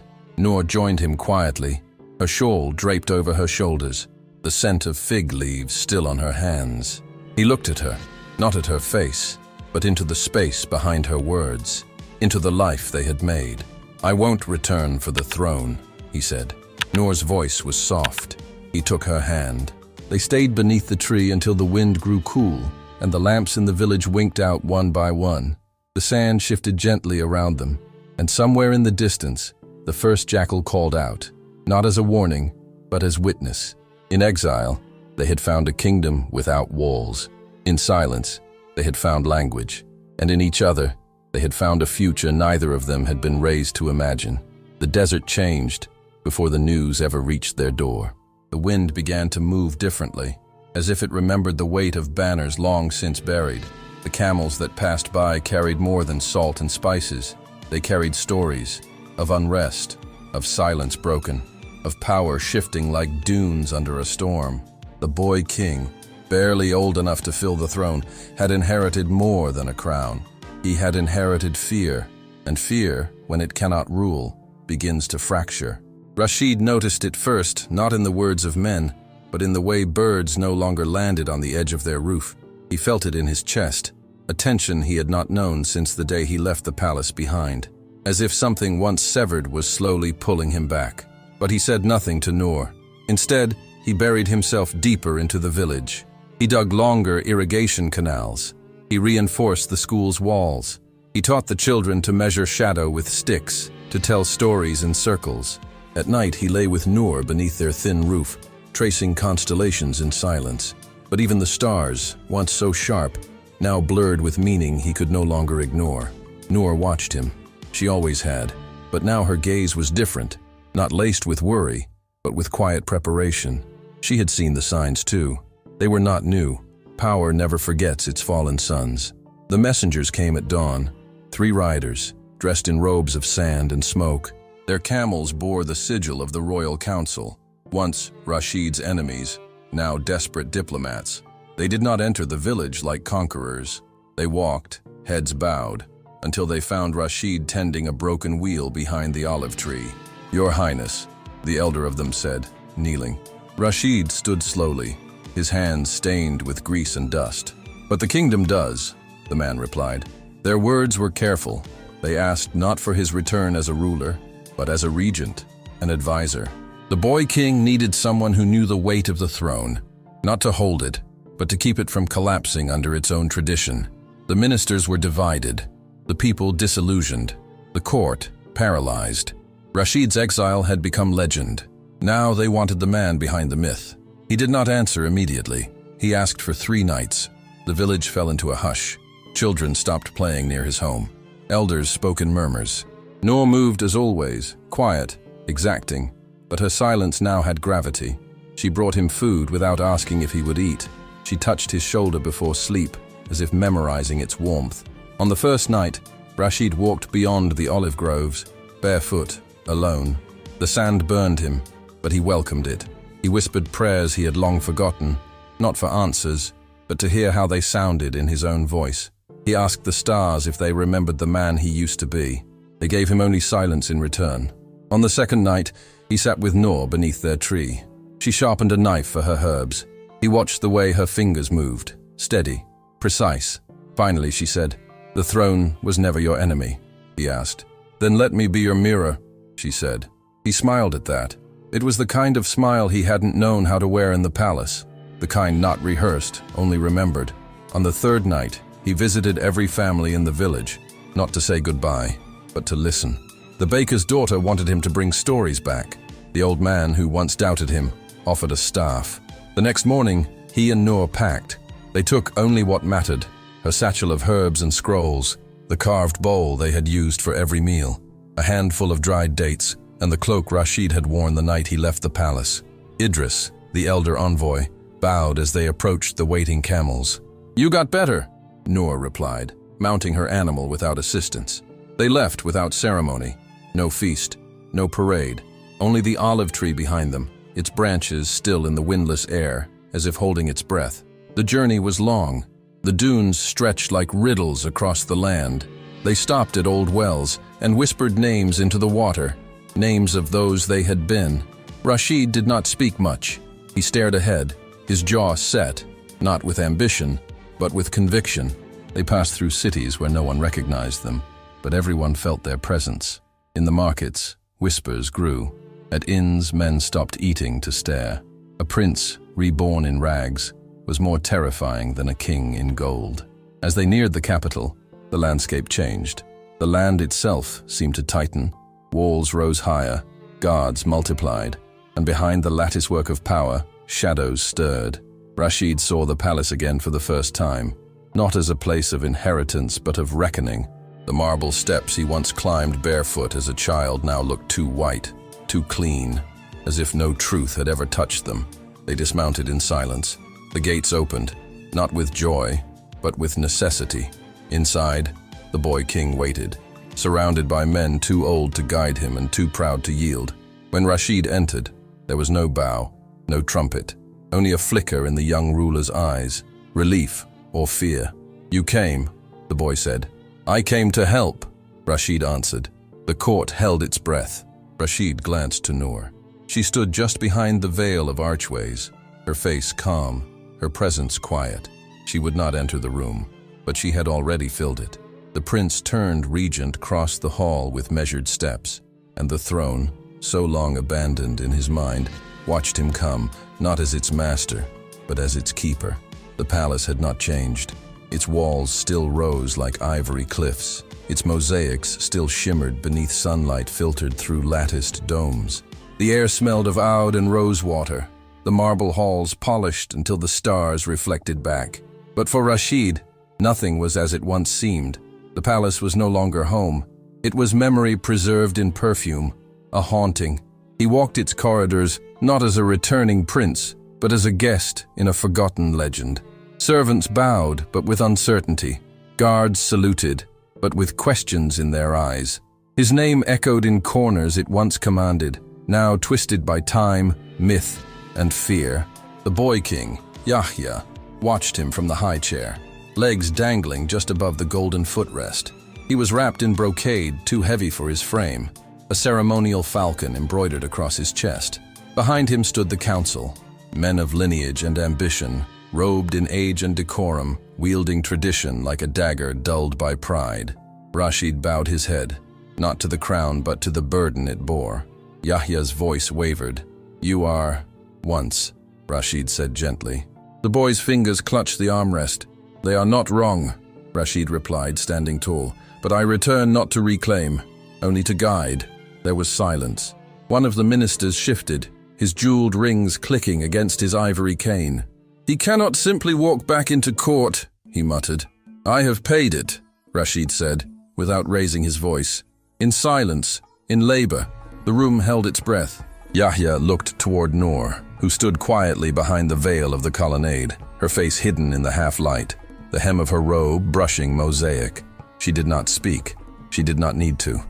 S1: Noor joined him quietly, her shawl draped over her shoulders, the scent of fig leaves still on her hands. He looked at her, not at her face, but into the space behind her words, into the life they had made. "I won't return for the throne," he said. Noor's voice was soft. He took her hand. They stayed beneath the tree until the wind grew cool, and the lamps in the village winked out one by one. The sand shifted gently around them, and somewhere in the distance, the first jackal called out, not as a warning, but as witness. In exile, they had found a kingdom without walls. In silence, they had found language. And in each other, they had found a future neither of them had been raised to imagine. The desert changed before the news ever reached their door. The wind began to move differently, as if it remembered the weight of banners long since buried. The camels that passed by carried more than salt and spices. They carried stories of unrest, of silence broken, of power shifting like dunes under a storm. The boy king, barely old enough to fill the throne, had inherited more than a crown. He had inherited fear, and fear, when it cannot rule, begins to fracture. Rashid noticed it first, not in the words of men, but in the way birds no longer landed on the edge of their roof. He felt it in his chest, a tension he had not known since the day he left the palace behind, as if something once severed was slowly pulling him back. But he said nothing to Noor. Instead, he buried himself deeper into the village. He dug longer irrigation canals. He reinforced the school's walls. He taught the children to measure shadow with sticks, to tell stories in circles. At night, he lay with Noor beneath their thin roof, tracing constellations in silence. But even the stars, once so sharp, now blurred with meaning he could no longer ignore. Noor watched him. She always had. But now her gaze was different, not laced with worry, but with quiet preparation. She had seen the signs too. They were not new. Power never forgets its fallen sons. The messengers came at dawn, 3 riders, dressed in robes of sand and smoke. Their camels bore the sigil of the royal council, once Rashid's enemies, now desperate diplomats. They did not enter the village like conquerors. They walked, heads bowed, until they found Rashid tending a broken wheel behind the olive tree. "Your Highness," the elder of them said, kneeling. Rashid stood slowly, his hands stained with grease and dust. "But the kingdom does," the man replied. Their words were careful. They asked not for his return as a ruler, but as a regent, an advisor. The boy king needed someone who knew the weight of the throne, not to hold it, but to keep it from collapsing under its own tradition. The ministers were divided, the people disillusioned, the court paralyzed. Rashid's exile had become legend. Now they wanted the man behind the myth. He did not answer immediately. He asked for 3 nights. The village fell into a hush. Children stopped playing near his home. Elders spoke in murmurs. Noor moved as always, quiet, exacting, but her silence now had gravity. She brought him food without asking if he would eat. She touched his shoulder before sleep, as if memorizing its warmth. On the first night, Rashid walked beyond the olive groves, barefoot, alone. The sand burned him, but he welcomed it. He whispered prayers he had long forgotten, not for answers, but to hear how they sounded in his own voice. He asked the stars if they remembered the man he used to be. They gave him only silence in return. On the second night, he sat with Noor beneath their tree. She sharpened a knife for her herbs. He watched the way her fingers moved, steady, precise. Finally, she said, "The throne was never your enemy," he asked. "Then let me be your mirror," she said. He smiled at that. It was the kind of smile he hadn't known how to wear in the palace, the kind not rehearsed, only remembered. On the third night, he visited every family in the village, not to say goodbye, but to listen. The baker's daughter wanted him to bring stories back. The old man, who once doubted him, offered a staff. The next morning, he and Noor packed. They took only what mattered, her satchel of herbs and scrolls, the carved bowl they had used for every meal, a handful of dried dates, and the cloak Rashid had worn the night he left the palace. Idris, the elder envoy, bowed as they approached the waiting camels. "You got better," Noor replied, mounting her animal without assistance. They left without ceremony. No feast, no parade, only the olive tree behind them, its branches still in the windless air, as if holding its breath. The journey was long. The dunes stretched like riddles across the land. They stopped at old wells and whispered names into the water, names of those they had been. Rashid did not speak much. He stared ahead, his jaw set, not with ambition, but with conviction. They passed through cities where no one recognized them, but everyone felt their presence. In the markets, whispers grew. At inns, men stopped eating to stare. A prince, reborn in rags, was more terrifying than a king in gold. As they neared the capital, the landscape changed. The land itself seemed to tighten. Walls rose higher, guards multiplied, and behind the latticework of power, shadows stirred. Rashid saw the palace again for the first time, not as a place of inheritance but of reckoning. The marble steps he once climbed barefoot as a child now looked too white, too clean, as if no truth had ever touched them. They dismounted in silence. The gates opened, not with joy, but with necessity. Inside, the boy king waited, surrounded by men too old to guide him and too proud to yield. When Rashid entered, there was no bow, no trumpet, only a flicker in the young ruler's eyes, relief or fear. "You came," the boy said. "I came to help," Rashid answered. The court held its breath. Rashid glanced to Noor. She stood just behind the veil of archways, her face calm, her presence quiet. She would not enter the room, but she had already filled it. The prince turned regent crossed the hall with measured steps, and the throne, so long abandoned in his mind, watched him come, not as its master, but as its keeper. The palace had not changed. Its walls still rose like ivory cliffs. Its mosaics still shimmered beneath sunlight filtered through latticed domes. The air smelled of oud and rose water, the marble halls polished until the stars reflected back. But for Rashid, nothing was as it once seemed. The palace was no longer home. It was memory preserved in perfume, a haunting. He walked its corridors not as a returning prince, but as a guest in a forgotten legend. Servants bowed, but with uncertainty. Guards saluted, but with questions in their eyes. His name echoed in corners it once commanded, now twisted by time, myth, and fear. The boy king, Yahya, watched him from the high chair, legs dangling just above the golden footrest. He was wrapped in brocade too heavy for his frame, a ceremonial falcon embroidered across his chest. Behind him stood the council, men of lineage and ambition, robed in age and decorum, wielding tradition like a dagger dulled by pride. Rashid bowed his head, not to the crown but to the burden it bore. Yahya's voice wavered. "You are, once," Rashid said gently. The boy's fingers clutched the armrest. "They are not wrong," Rashid replied, standing tall. "But I return not to reclaim, only to guide." There was silence. One of the ministers shifted, his jeweled rings clicking against his ivory cane. "He cannot simply walk back into court," he muttered. "I have paid it," Rashid said, without raising his voice. In silence, in labor, the room held its breath. Yahya looked toward Noor, who stood quietly behind the veil of the colonnade, her face hidden in the half-light, the hem of her robe brushing mosaic. She did not speak. She did not need to.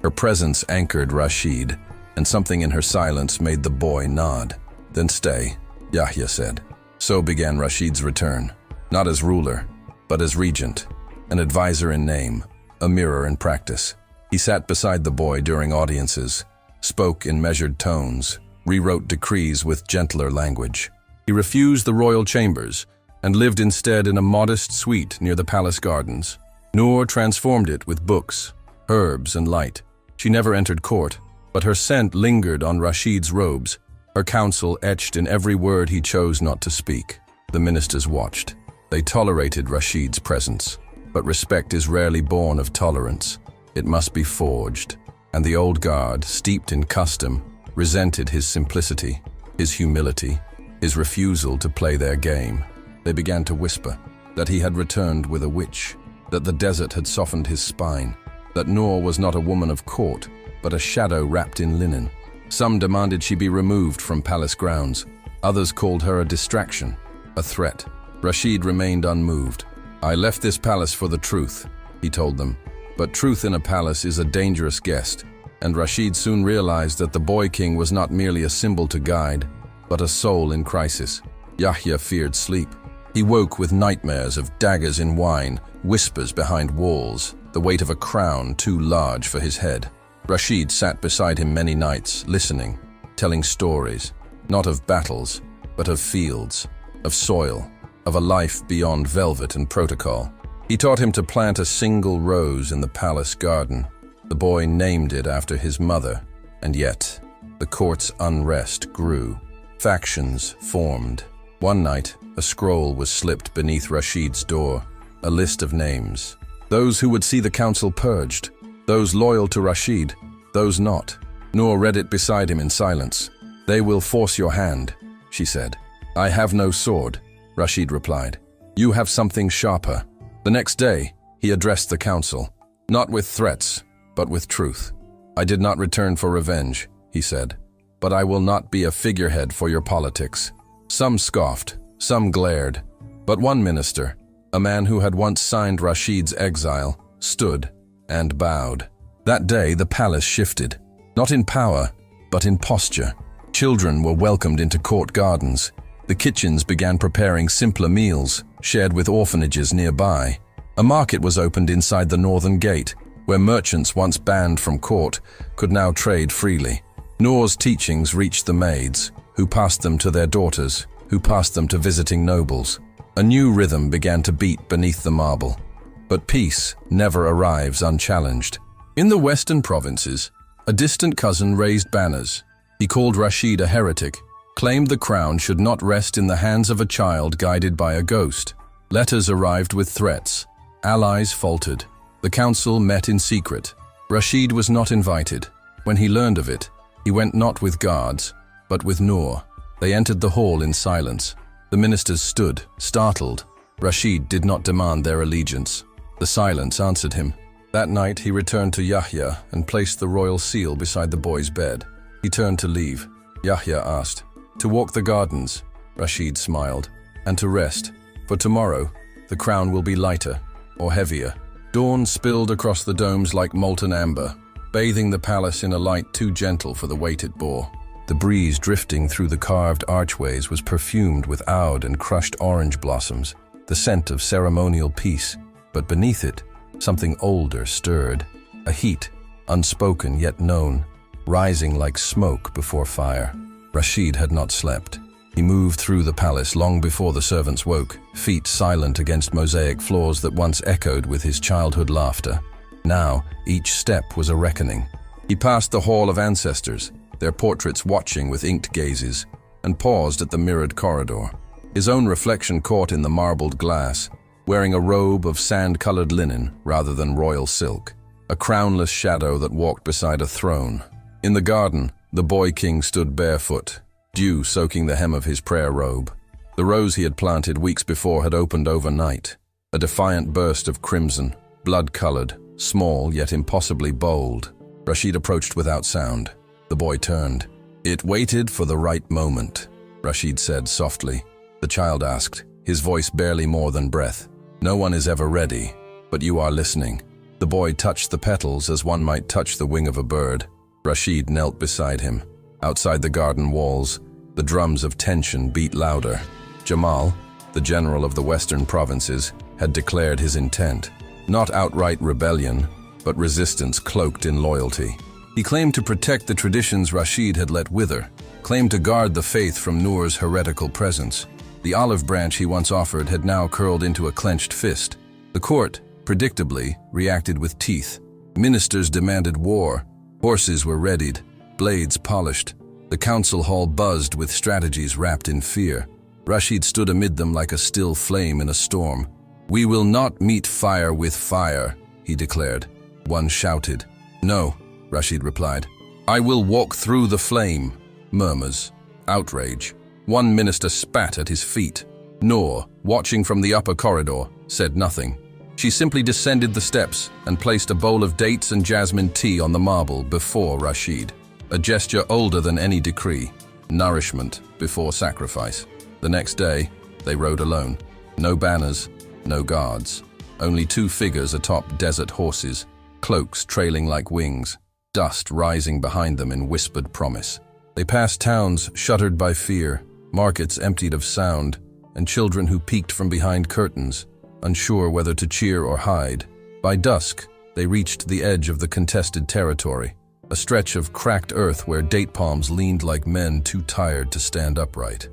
S1: Her presence anchored Rashid, and something in her silence made the boy nod. "Then stay," Yahya said. So began Rashid's return, not as ruler, but as regent, an advisor in name, a mirror in practice. He sat beside the boy during audiences, spoke in measured tones, rewrote decrees with gentler language. He refused the royal chambers and lived instead in a modest suite near the palace gardens. Noor transformed it with books, herbs, and light. She never entered court, but her scent lingered on Rashid's robes, her counsel etched in every word he chose not to speak. The ministers watched. They tolerated Rashid's presence, but respect is rarely born of tolerance. It must be forged, and the old guard, steeped in custom, resented his simplicity, his humility, his refusal to play their game. They began to whisper that he had returned with a witch, that the desert had softened his spine, that Noor was not a woman of court, but a shadow wrapped in linen. Some demanded she be removed from palace grounds. Others called her a distraction, a threat. Rashid remained unmoved. "I left this palace for the truth," he told them. But truth in a palace is a dangerous guest, and Rashid soon realized that the boy king was not merely a symbol to guide, but a soul in crisis. Yahya feared sleep. He woke with nightmares of daggers in wine, whispers behind walls, the weight of a crown too large for his head. Rashid sat beside him many nights, listening, telling stories, not of battles, but of fields, of soil, of a life beyond velvet and protocol. He taught him to plant a single rose in the palace garden. The boy named it after his mother, and yet the court's unrest grew. Factions formed. One night, a scroll was slipped beneath Rashid's door, a list of names. Those who would see the council purged, those loyal to Rashid, those not. Noor read it beside him in silence. "They will force your hand," she said. "I have no sword," Rashid replied. "You have something sharper." The next day, he addressed the council, not with threats, but with truth. "I did not return for revenge," he said, "but I will not be a figurehead for your politics." Some scoffed, some glared, but one minister, a man who had once signed Rashid's exile, stood and bowed. That day, the palace shifted, not in power, but in posture. Children were welcomed into court gardens. The kitchens began preparing simpler meals, shared with orphanages nearby. A market was opened inside the northern gate, where merchants once banned from court could now trade freely. Noor's teachings reached the maids, who passed them to their daughters, who passed them to visiting nobles. A new rhythm began to beat beneath the marble. But peace never arrives unchallenged. In the western provinces, a distant cousin raised banners. He called Rashid a heretic, claimed the crown should not rest in the hands of a child guided by a ghost. Letters arrived with threats. Allies faltered. The council met in secret. Rashid was not invited. When he learned of it, he went not with guards, but with Noor. They entered the hall in silence. The ministers stood, startled. Rashid did not demand their allegiance. The silence answered him. That night he returned to Yahya and placed the royal seal beside the boy's bed. He turned to leave. Yahya asked, "To walk the gardens?" Rashid smiled. "And to rest?" For tomorrow, the crown will be lighter or heavier. Dawn spilled across the domes like molten amber, bathing the palace in a light too gentle for the weight it bore. The breeze drifting through the carved archways was perfumed with oud and crushed orange blossoms, the scent of ceremonial peace. But beneath it, something older stirred, a heat, unspoken yet known, rising like smoke before fire. Rashid had not slept. He moved through the palace long before the servants woke, feet silent against mosaic floors that once echoed with his childhood laughter. Now, each step was a reckoning. He passed the Hall of Ancestors, their portraits watching with inked gazes, and paused at the mirrored corridor. His own reflection caught in the marbled glass, wearing a robe of sand-colored linen rather than royal silk, a crownless shadow that walked beside a throne. In the garden, the boy king stood barefoot, dew soaking the hem of his prayer robe. The rose he had planted weeks before had opened overnight, a defiant burst of crimson, blood-colored, small yet impossibly bold. Rashid approached without sound. The boy turned. "It waited for the right moment," Rashid said softly. The child asked, his voice barely more than breath. "No one is ever ready, but you are listening." The boy touched the petals as one might touch the wing of a bird. Rashid knelt beside him. Outside the garden walls, the drums of tension beat louder. Jamal, the general of the western provinces, had declared his intent. Not outright rebellion, but resistance cloaked in loyalty. He claimed to protect the traditions Rashid had let wither, claimed to guard the faith from Noor's heretical presence. The olive branch he once offered had now curled into a clenched fist. The court, predictably, reacted with teeth. Ministers demanded war. Horses were readied, blades polished. The council hall buzzed with strategies wrapped in fear. Rashid stood amid them like a still flame in a storm. "We will not meet fire with fire," he declared. One shouted. "No," Rashid replied. "I will walk through the flame." Murmurs. Outrage. One minister spat at his feet. Noor, watching from the upper corridor, said nothing. She simply descended the steps and placed a bowl of dates and jasmine tea on the marble before Rashid. A gesture older than any decree. Nourishment before sacrifice. The next day, they rode alone. No banners, no guards. Only two figures atop desert horses, cloaks trailing like wings, dust rising behind them in whispered promise. They passed towns shuttered by fear, markets emptied of sound, and children who peeked from behind curtains, unsure whether to cheer or hide. By dusk, they reached the edge of the contested territory, a stretch of cracked earth where date palms leaned like men too tired to stand upright.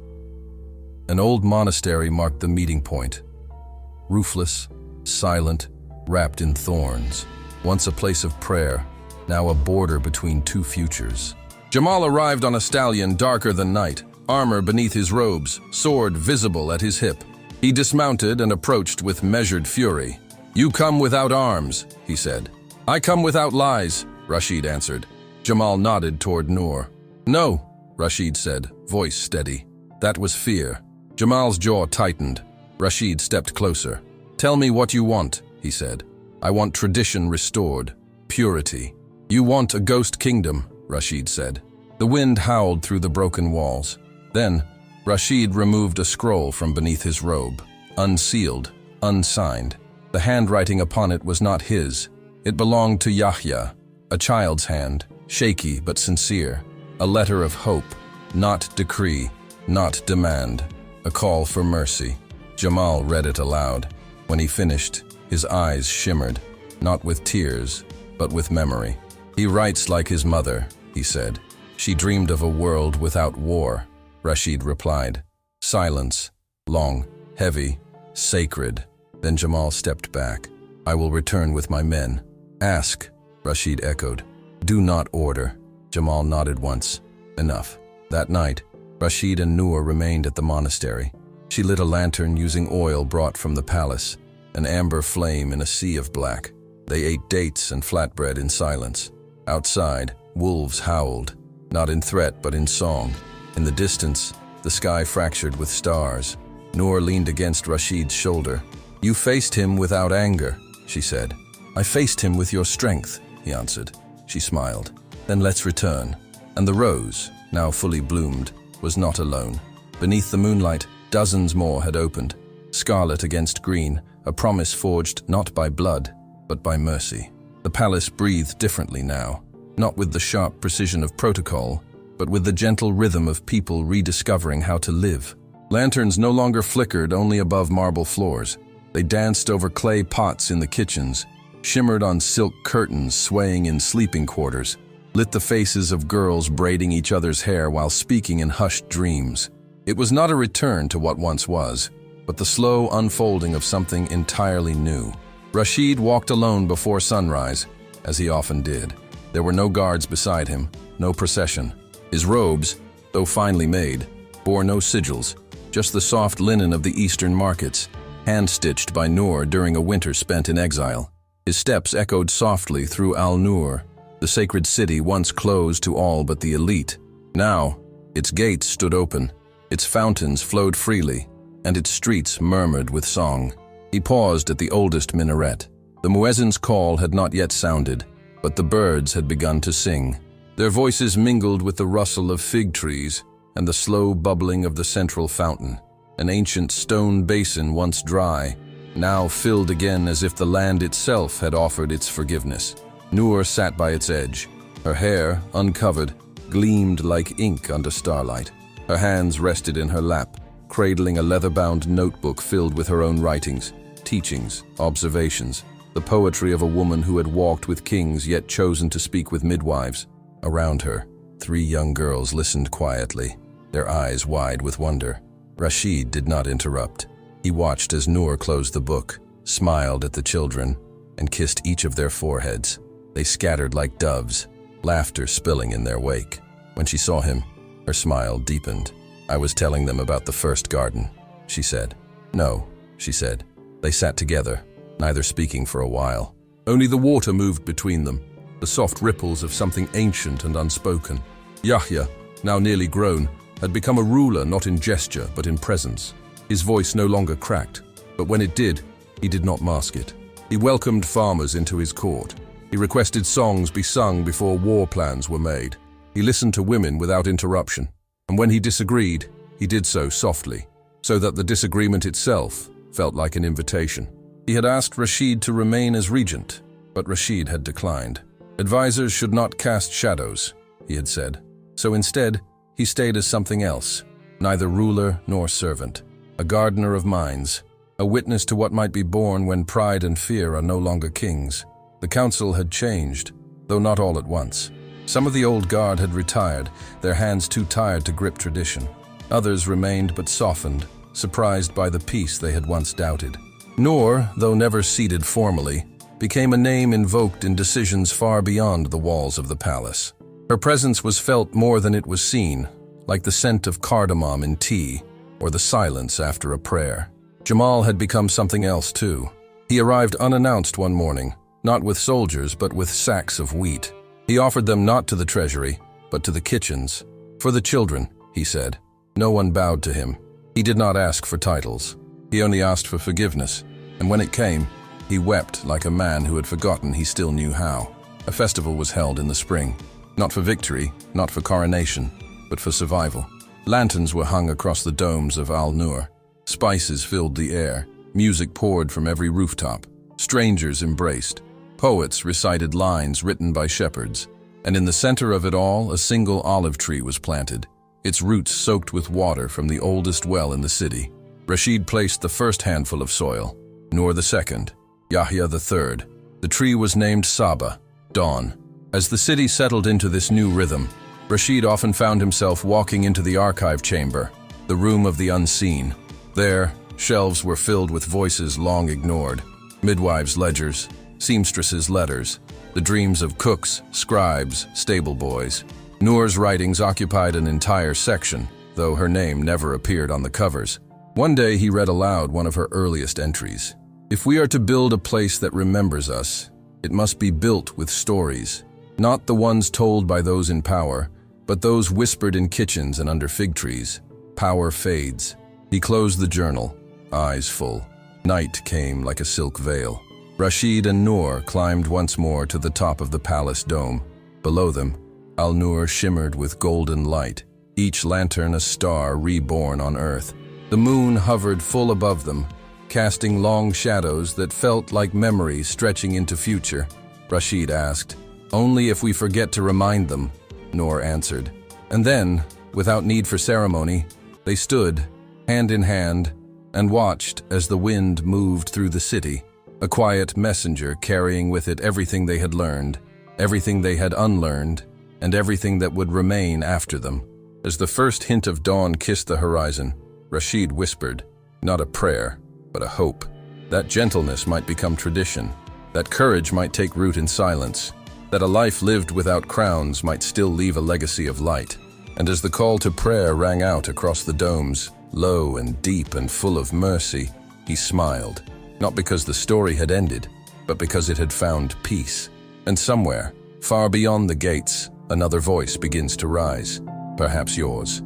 S1: An old monastery marked the meeting point. Roofless, silent, wrapped in thorns. Once a place of prayer, now a border between two futures. Jamal arrived on a stallion darker than night, armor beneath his robes, sword visible at his hip. He dismounted and approached with measured fury. "You come without arms," he said. "I come without lies," Rashid answered. Jamal nodded toward Noor. "No," Rashid said, voice steady. That was fear. Jamal's jaw tightened. Rashid stepped closer. "Tell me what you want," he said. "I want tradition restored, purity." "You want a ghost kingdom," Rashid said. The wind howled through the broken walls. Then, Rashid removed a scroll from beneath his robe, unsealed, unsigned. The handwriting upon it was not his. It belonged to Yahya, a child's hand, shaky but sincere. A letter of hope, not decree, not demand. A call for mercy. Jamal read it aloud. When he finished, his eyes shimmered, not with tears, but with memory. "He writes like his mother," he said. "She dreamed of a world without war," Rashid replied. Silence, long, heavy, sacred. Then Jamal stepped back. "I will return with my men." "Ask," Rashid echoed. "Do not order." Jamal nodded once. Enough. That night, Rashid and Noor remained at the monastery. She lit a lantern using oil brought from the palace, an amber flame in a sea of black. They ate dates and flatbread in silence. Outside, wolves howled, not in threat but in song. In the distance, the sky fractured with stars. Noor leaned against Rashid's shoulder. "You faced him without anger," she said. "I faced him with your strength," he answered. She smiled. "Then let's return." And the rose, now fully bloomed, was not alone. Beneath the moonlight, dozens more had opened. scarlet against green, a promise forged not by blood, but by mercy. The palace breathed differently now, not with the sharp precision of protocol, but with the gentle rhythm of people rediscovering how to live. Lanterns no longer flickered only above marble floors. They danced over clay pots in the kitchens, shimmered on silk curtains swaying in sleeping quarters, lit the faces of girls braiding each other's hair while speaking in hushed dreams. It was not a return to what once was, but the slow unfolding of something entirely new. Rashid walked alone before sunrise, as he often did. There were no guards beside him, no procession. His robes, though finely made, bore no sigils, just the soft linen of the eastern markets, hand-stitched by Noor during a winter spent in exile. His steps echoed softly through Al-Noor, the sacred city once closed to all but the elite. Now, its gates stood open, its fountains flowed freely, and its streets murmured with song. He paused at the oldest minaret. The muezzin's call had not yet sounded, but the birds had begun to sing. Their voices mingled with the rustle of fig trees and the slow bubbling of the central fountain, an ancient stone basin once dry, now filled again as if the land itself had offered its forgiveness. Noor sat by its edge. Her hair, uncovered, gleamed like ink under starlight. Her hands rested in her lap, cradling a leather-bound notebook filled with her own writings, teachings, observations, the poetry of a woman who had walked with kings yet chosen to speak with midwives. Around her, 3 young girls listened quietly, their eyes wide with wonder. Rashid did not interrupt. He watched as Noor closed the book, smiled at the children, and kissed each of their foreheads. They scattered like doves, laughter spilling in their wake. When she saw him, her smile deepened. "I was telling them about the first garden," she said. "No," she said. They sat together, neither speaking for a while. Only the water moved between them, the soft ripples of something ancient and unspoken. Yahya, now nearly grown, had become a ruler not in gesture but in presence. His voice no longer cracked, but when it did, he did not mask it. He welcomed farmers into his court. He requested songs be sung before war plans were made. He listened to women without interruption, and when he disagreed, he did so softly, so that the disagreement itself felt like an invitation. He had asked Rashid to remain as regent, but Rashid had declined. Advisors should not cast shadows, he had said. So instead, he stayed as something else, neither ruler nor servant, a gardener of minds, a witness to what might be born when pride and fear are no longer kings. The council had changed, though not all at once. Some of the old guard had retired, their hands too tired to grip tradition. Others remained but softened, surprised by the peace they had once doubted. Noor, though never seated formally, became a name invoked in decisions far beyond the walls of the palace. Her presence was felt more than it was seen, like the scent of cardamom in tea or the silence after a prayer. Jamal had become something else too. He arrived unannounced one morning, not with soldiers but with sacks of wheat. He offered them not to the treasury, but to the kitchens. For the children, he said. No one bowed to him. He did not ask for titles. He only asked for forgiveness, and when it came, he wept like a man who had forgotten he still knew how. A festival was held in the spring, not for victory, not for coronation, but for survival. Lanterns were hung across the domes of Al-Noor. Spices filled the air, music poured from every rooftop. Strangers embraced. Poets recited lines written by shepherds, and in the center of it all, a single olive tree was planted, its roots soaked with water from the oldest well in the city. Rashid placed the first handful of soil, Noor the second, Yahya the third. The tree was named Saba, dawn. As the city settled into this new rhythm, Rashid often found himself walking into the archive chamber, the room of the unseen. There, shelves were filled with voices long ignored, midwives' ledgers, seamstresses' letters, the dreams of cooks, scribes, stable boys. Noor's writings occupied an entire section, though her name never appeared on the covers. One day he read aloud one of her earliest entries. "If we are to build a place that remembers us, it must be built with stories, not the ones told by those in power, but those whispered in kitchens and under fig trees. Power fades." He closed the journal, eyes full. Night came like a silk veil. Rashid and Noor climbed once more to the top of the palace dome. Below them, Al-Noor shimmered with golden light, each lantern a star reborn on earth. The moon hovered full above them, casting long shadows that felt like memories stretching into future. Rashid asked. "Only if we forget to remind them," Noor answered. And then, without need for ceremony, they stood, hand in hand, and watched as the wind moved through the city, a quiet messenger carrying with it everything they had learned, everything they had unlearned, and everything that would remain after them. As the first hint of dawn kissed the horizon, Rashid whispered, not a prayer, but a hope. That gentleness might become tradition, that courage might take root in silence, that a life lived without crowns might still leave a legacy of light. And as the call to prayer rang out across the domes, low and deep and full of mercy, he smiled, not because the story had ended, but because it had found peace. And somewhere, far beyond the gates, another voice begins to rise, perhaps yours.